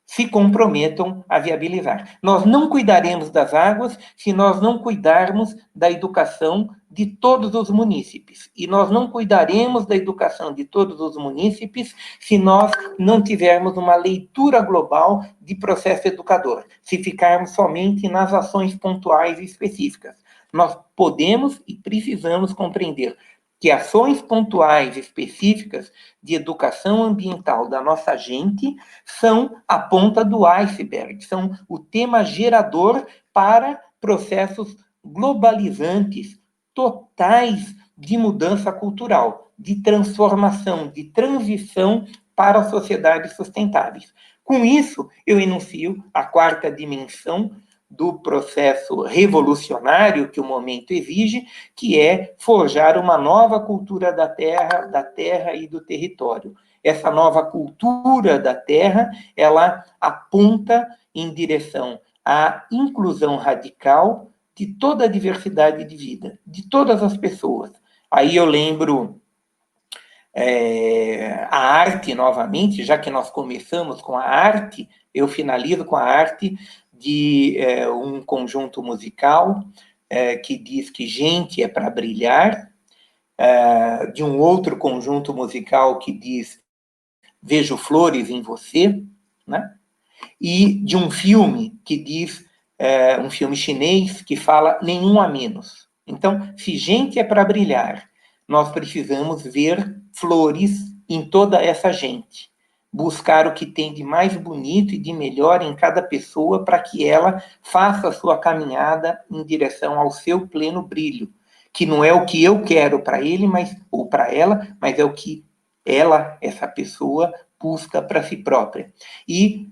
se comprometam a viabilizar. Nós não cuidaremos das águas se nós não cuidarmos da educação de todos os munícipes. E nós não cuidaremos da educação de todos os munícipes se nós não tivermos uma leitura global de processo educador, se ficarmos somente nas ações pontuais e específicas. Nós podemos e precisamos compreender que ações pontuais específicas de educação ambiental da nossa gente são a ponta do iceberg, são o tema gerador para processos globalizantes, totais de mudança cultural, de transformação, de transição para sociedades sustentáveis. Com isso, eu enuncio a quarta dimensão do processo revolucionário que o momento exige, que é forjar uma nova cultura da terra e do território. Essa nova cultura da terra, ela aponta em direção à inclusão radical de toda a diversidade de vida, de todas as pessoas. Aí eu lembro a arte novamente, já que nós começamos com a arte, eu finalizo com a arte de um conjunto musical que diz que gente é para brilhar, de um outro conjunto musical que diz vejo flores em você, né? E de um filme que diz, um filme chinês que fala nenhum a menos. Então, se gente é para brilhar, nós precisamos ver flores em toda essa gente. Buscar o que tem de mais bonito e de melhor em cada pessoa para que ela faça a sua caminhada em direção ao seu pleno brilho, que não é o que eu quero para ele, ou para ela, mas é o que ela, essa pessoa, busca para si própria. E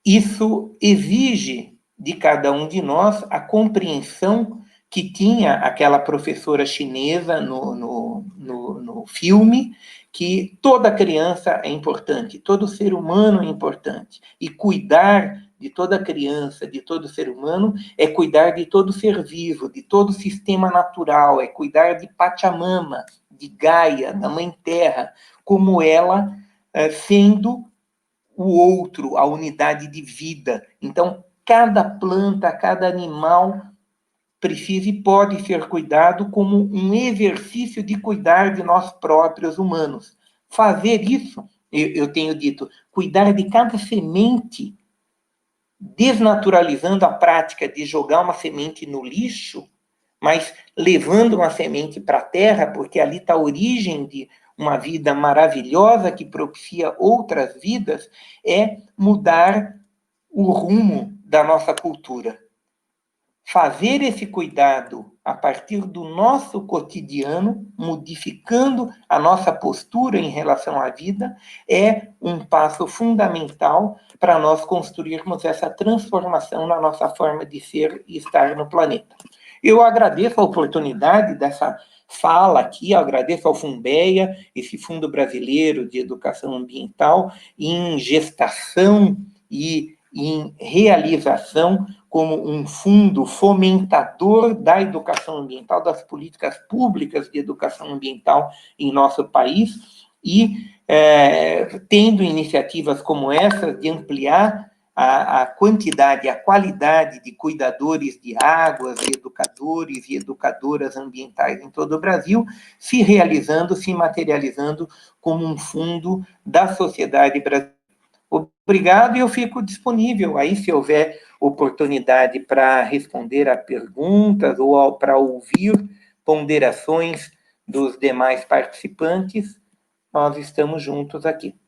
isso exige de cada um de nós a compreensão que tinha aquela professora chinesa no no filme, que toda criança é importante, todo ser humano é importante, e cuidar de toda criança, de todo ser humano, é cuidar de todo ser vivo, de todo sistema natural, é cuidar de Pachamama, de Gaia, da Mãe Terra, como ela sendo o outro, a unidade de vida. Então, cada planta, cada animal precisa e pode ser cuidado como um exercício de cuidar de nós próprios humanos. Fazer isso, eu tenho dito, cuidar de cada semente, desnaturalizando a prática de jogar uma semente no lixo, mas levando uma semente para a terra, porque ali está a origem de uma vida maravilhosa que propicia outras vidas, é mudar o rumo da nossa cultura. Fazer esse cuidado a partir do nosso cotidiano, modificando a nossa postura em relação à vida, é um passo fundamental para nós construirmos essa transformação na nossa forma de ser e estar no planeta. Eu agradeço a oportunidade dessa fala aqui, agradeço ao Funbeia, esse Fundo Brasileiro de Educação Ambiental, em gestação e em realização como um fundo fomentador da educação ambiental, das políticas públicas de educação ambiental em nosso país, e tendo iniciativas como essa de ampliar a quantidade, a qualidade de cuidadores de águas, de educadores e educadoras ambientais em todo o Brasil, se realizando, se materializando como um fundo da sociedade brasileira. Obrigado, e eu fico disponível aí, se houver oportunidade para responder a perguntas ou para ouvir ponderações dos demais participantes, nós estamos juntos aqui.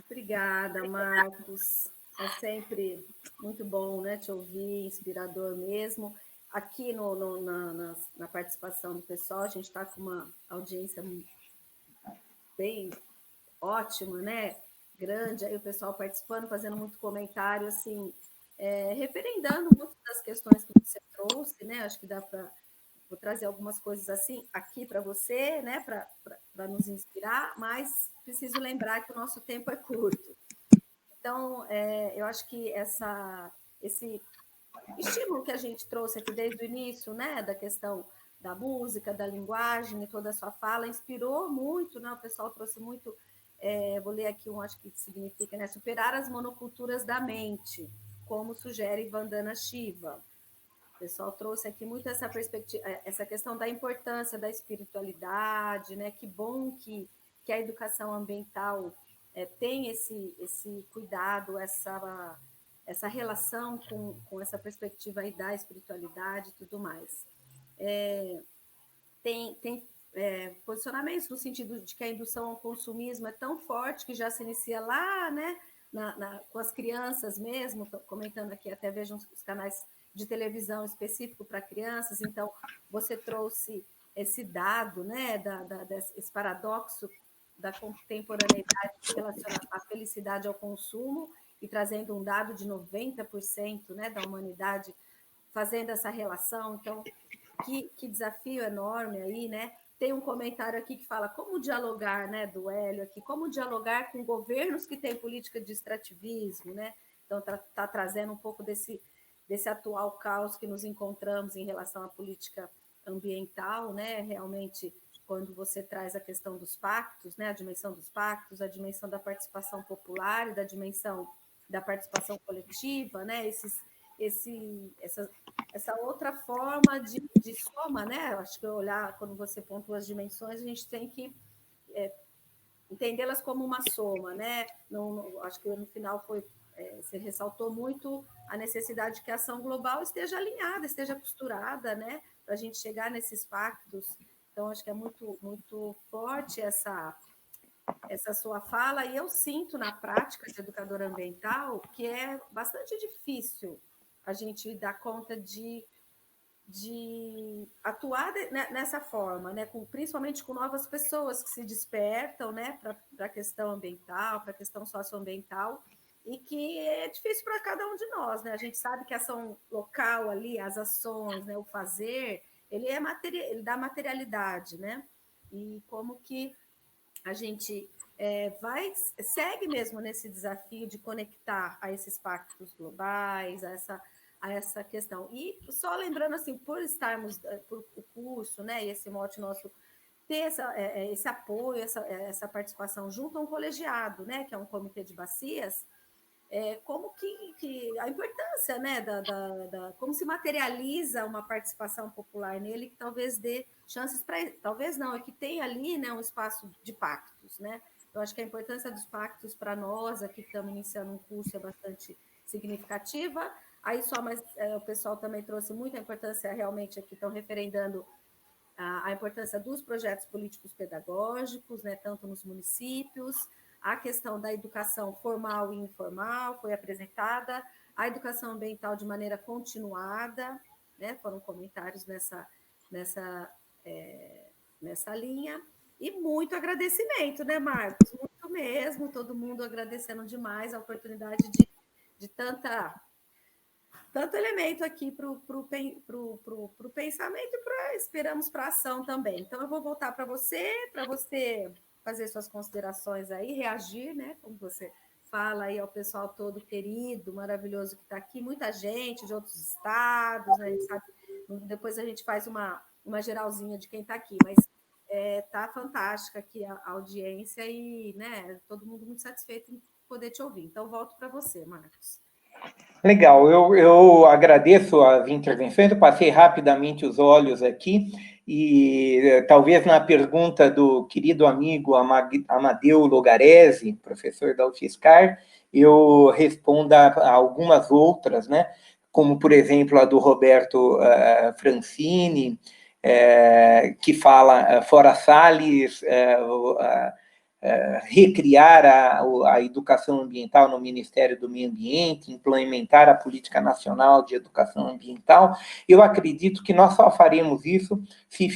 Obrigada, Marcos. É sempre muito bom, né, te ouvir, inspirador mesmo. Aqui na participação do pessoal, a gente está com uma audiência bem ótima, né? Grande, aí o pessoal participando, fazendo muito comentário, assim, referendando muitas das questões que você trouxe, né? Acho que dá para vou trazer algumas coisas assim aqui para você, né? Para nos inspirar, mas preciso lembrar que o nosso tempo é curto. Então, eu acho que esse estímulo que a gente trouxe aqui desde o início, né? Da questão da música, da linguagem e toda a sua fala, inspirou muito, né? O pessoal trouxe muito. Vou ler aqui acho que significa, né? Superar as monoculturas da mente, como sugere Vandana Shiva. O pessoal trouxe aqui muito essa perspectiva, essa questão da importância da espiritualidade, né? Que bom que a educação ambiental tem esse cuidado, essa relação com essa perspectiva aí da espiritualidade e tudo mais. Tem posicionamentos no sentido de que a indução ao consumismo é tão forte que já se inicia lá, né, com as crianças mesmo, comentando aqui, até vejam os canais de televisão específico para crianças, então você trouxe esse dado, né, esse paradoxo da contemporaneidade relacionada à felicidade ao consumo e trazendo um dado de 90%, né, da humanidade fazendo essa relação, então que desafio enorme aí, né? Tem um comentário aqui que fala como dialogar, né, do Hélio aqui, como dialogar com governos que têm política de extrativismo, né? Então tá trazendo um pouco desse atual caos que nos encontramos em relação à política ambiental, né? Realmente, quando você traz a questão dos pactos, né, a dimensão dos pactos, a dimensão da participação popular e da dimensão da participação coletiva, né? Essa outra forma de soma, né? Acho que olhar, quando você pontua as dimensões, a gente tem que entendê-las como uma soma, né? Acho que no final você ressaltou muito a necessidade de que a ação global esteja alinhada, esteja costurada, né? Para a gente chegar nesses pactos. Então, acho que é muito, muito forte essa sua fala, e eu sinto na prática de educadora ambiental que é bastante difícil a gente dar conta de atuar nessa forma, né? Principalmente com novas pessoas que se despertam, né, para a questão ambiental, para a questão socioambiental, e que é difícil para cada um de nós, né? A gente sabe que a ação local ali, as ações, né, o fazer, ele ele dá materialidade, né? E como que a gente segue mesmo nesse desafio de conectar a esses pactos globais, a essa questão. E só lembrando, assim, por estarmos, por o curso, né, e esse mote nosso, ter esse apoio, essa participação junto a um colegiado, né, que é um comitê de bacias, como que a importância, né, como se materializa uma participação popular nele, que talvez dê chances para, talvez não, é que tem ali, né, um espaço de pactos, né? Eu acho que a importância dos pactos para nós, aqui que estamos iniciando um curso, é bastante significativa. Aí só, mas o pessoal também trouxe muita importância, realmente, aqui estão referendando a importância dos projetos políticos pedagógicos, né, tanto nos municípios, a questão da educação formal e informal foi apresentada, a educação ambiental de maneira continuada, né, foram comentários nessa linha, e muito agradecimento, né, Marcos? Muito mesmo, todo mundo agradecendo demais a oportunidade de tanto elemento aqui para o pensamento e esperamos para a ação também. Então, eu vou voltar para você fazer suas considerações aí, reagir, né? Como você fala aí ao pessoal todo querido, maravilhoso que está aqui, muita gente de outros estados, né? A gente sabe, depois a gente faz uma geralzinha de quem está aqui, mas está fantástica aqui a audiência e, né, todo mundo muito satisfeito em poder te ouvir. Então, volto para você, Marcos. Legal, eu agradeço as intervenções, eu passei rapidamente os olhos aqui, e talvez na pergunta do querido amigo Amadeu Logarese, professor da UFSCar, eu responda a algumas outras, né? Como, por exemplo, a do Roberto Francini, que fala, fora Salles, recriar a educação ambiental no Ministério do Meio Ambiente, implementar a Política Nacional de Educação Ambiental. Eu acredito que nós só faremos isso se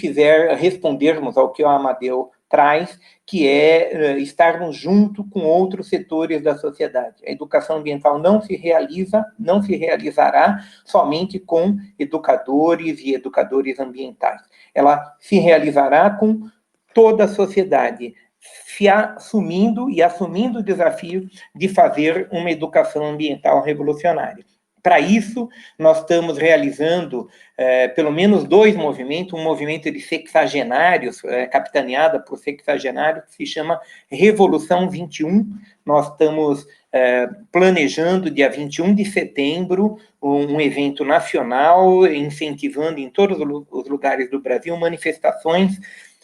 respondermos ao que o Amadeu traz, que é estarmos junto com outros setores da sociedade. A educação ambiental não se realizará somente com educadores e educadores ambientais. Ela se realizará com toda a sociedade, se assumindo o desafio de fazer uma educação ambiental revolucionária. Para isso, nós estamos realizando pelo menos 2 movimentos, um movimento de sexagenários, capitaneado por sexagenários, que se chama Revolução 21. Nós estamos planejando, dia 21 de setembro, um evento nacional, incentivando em todos os lugares do Brasil manifestações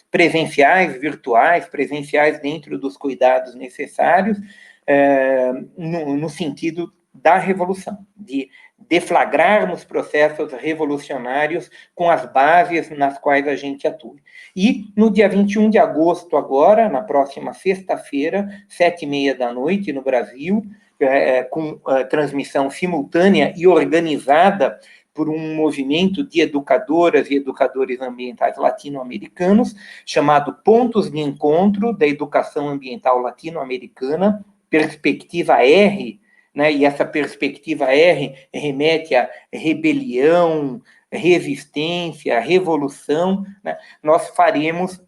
presenciais, virtuais, presenciais dentro dos cuidados necessários, no sentido da revolução, de deflagrarmos processos revolucionários com as bases nas quais a gente atua. E no dia 21 de agosto, agora, na próxima sexta-feira, 19h30 no Brasil, com transmissão simultânea e organizada por um movimento de educadoras e educadores ambientais latino-americanos, chamado Pontos de Encontro da Educação Ambiental Latino-Americana, Perspectiva R, né? E essa perspectiva R remete a rebelião, resistência, revolução, né? Nós faremos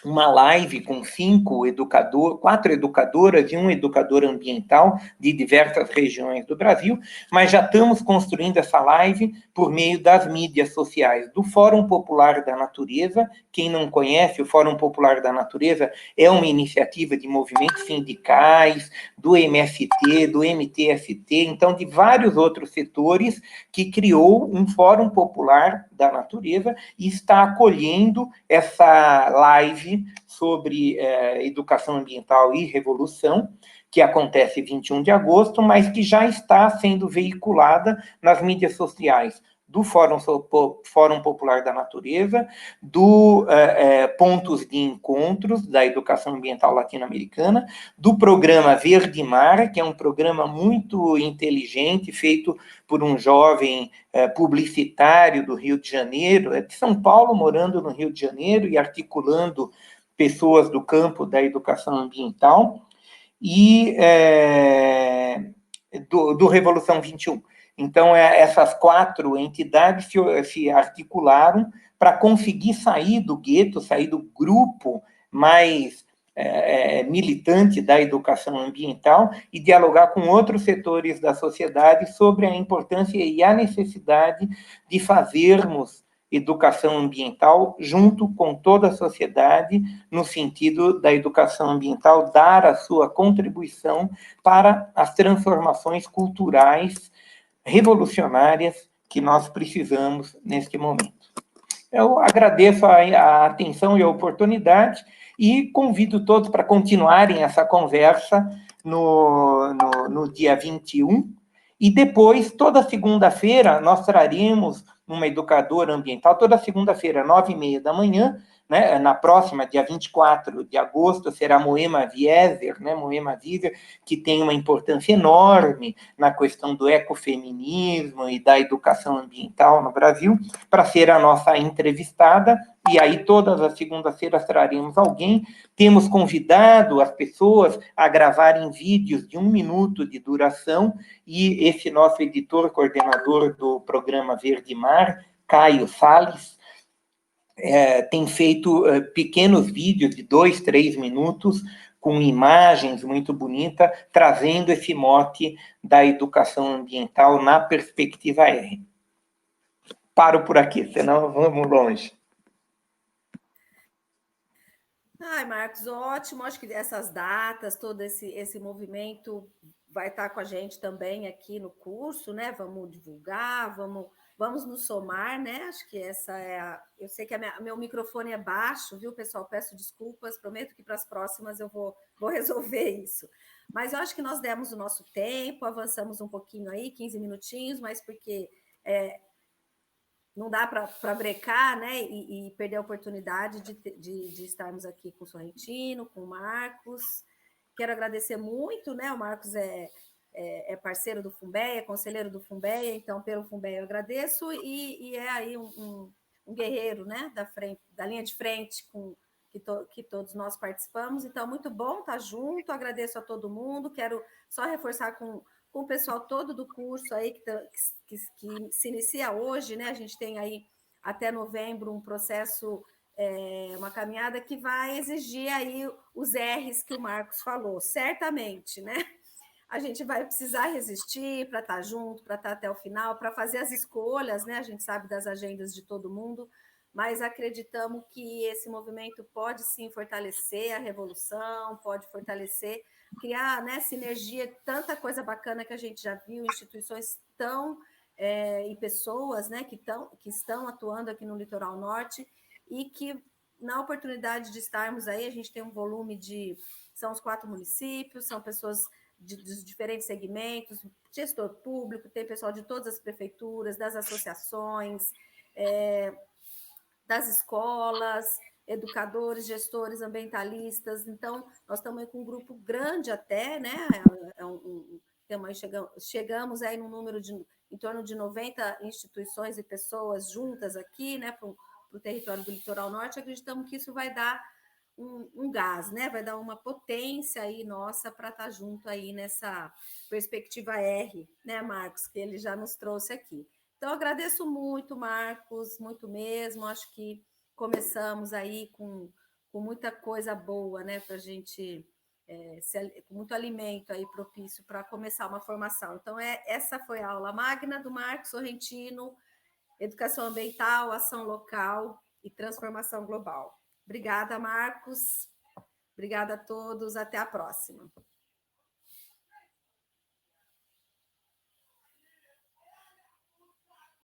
uma live com 4 educadoras e um educador ambiental de diversas regiões do Brasil, mas já estamos construindo essa live por meio das mídias sociais, do Fórum Popular da Natureza. Quem não conhece, o Fórum Popular da Natureza é uma iniciativa de movimentos sindicais, do MST, do MTST, então de vários outros setores, que criou um Fórum Popular da Natureza e está acolhendo essa live sobre educação ambiental e revolução, que acontece 21 de agosto, mas que já está sendo veiculada nas mídias sociais do Fórum Popular da Natureza, do Pontos de Encontros da Educação Ambiental Latino-Americana, do programa Verde Mar, que é um programa muito inteligente, feito por um jovem publicitário do Rio de Janeiro, de São Paulo, morando no Rio de Janeiro e articulando pessoas do campo da educação ambiental, e do Revolução 21. Então, essas 4 entidades se articularam para conseguir sair do gueto, sair do grupo mais militante da educação ambiental e dialogar com outros setores da sociedade sobre a importância e a necessidade de fazermos educação ambiental junto com toda a sociedade, no sentido da educação ambiental dar a sua contribuição para as transformações culturais revolucionárias que nós precisamos neste momento. Eu agradeço a atenção e a oportunidade e convido todos para continuarem essa conversa no dia 21. E depois, toda segunda-feira, nós traremos uma educadora ambiental, toda segunda-feira, 9h30 da manhã, né, na próxima, dia 24 de agosto, será Moema Wieser, né, Moema Wieser, que tem uma importância enorme na questão do ecofeminismo e da educação ambiental no Brasil, para ser a nossa entrevistada, e aí todas as segundas-feiras traremos alguém. Temos convidado as pessoas a gravarem vídeos de 1 minuto de duração, e esse nosso editor, coordenador do programa Verde Mar, Caio Salles, tem feito pequenos vídeos de 2, 3 minutos, com imagens muito bonitas, trazendo esse mote da educação ambiental na perspectiva R. Paro por aqui, senão vamos longe. Ai, Marcos, ótimo. Acho que essas datas, todo esse movimento vai estar com a gente também aqui no curso, né? Vamos divulgar, vamos nos somar, né? Acho que essa é a... Eu sei que meu microfone é baixo, viu, pessoal? Peço desculpas, prometo que para as próximas eu vou resolver isso. Mas eu acho que nós demos o nosso tempo, avançamos um pouquinho aí, 15 minutinhos, mas porque não dá para brecar, né? E perder a oportunidade de estarmos aqui com o Sorrentino, com o Marcos. Quero agradecer muito, né? O Marcos é parceiro do Funbeia, é conselheiro do Funbeia, então pelo Funbeia eu agradeço, e é aí um guerreiro, né, da linha de frente que todos nós participamos, então muito bom estar junto, agradeço a todo mundo, quero só reforçar com o pessoal todo do curso aí que se inicia hoje, né, a gente tem aí até novembro um processo, uma caminhada que vai exigir aí os R's que o Marcos falou, certamente, né? A gente vai precisar resistir para estar junto, para estar até o final, para fazer as escolhas, né? A gente sabe das agendas de todo mundo, mas acreditamos que esse movimento pode sim fortalecer a revolução, pode fortalecer, criar, né, sinergia, tanta coisa bacana que a gente já viu, instituições e pessoas, né, que estão atuando aqui no Litoral Norte, e que na oportunidade de estarmos aí, a gente tem um volume são os 4 municípios, são pessoas dos diferentes segmentos, gestor público, tem pessoal de todas as prefeituras, das associações, das escolas, educadores, gestores, ambientalistas. Então, nós estamos aí com um grupo grande até, né? Chegamos aí num número em torno de 90 instituições e pessoas juntas aqui, né, para o território do Litoral Norte. Acreditamos que isso vai dar um gás, né? Vai dar uma potência aí nossa para estar junto aí nessa perspectiva R, né, Marcos, que ele já nos trouxe aqui. Então, agradeço muito, Marcos, muito mesmo. Acho que começamos aí com muita coisa boa, né, para a gente, com muito alimento aí propício para começar uma formação. Então, essa foi a aula magna do Marcos Sorrentino, Educação Ambiental, Ação Local e Transformação Global. Obrigada, Marcos. Obrigada a todos. Até a próxima.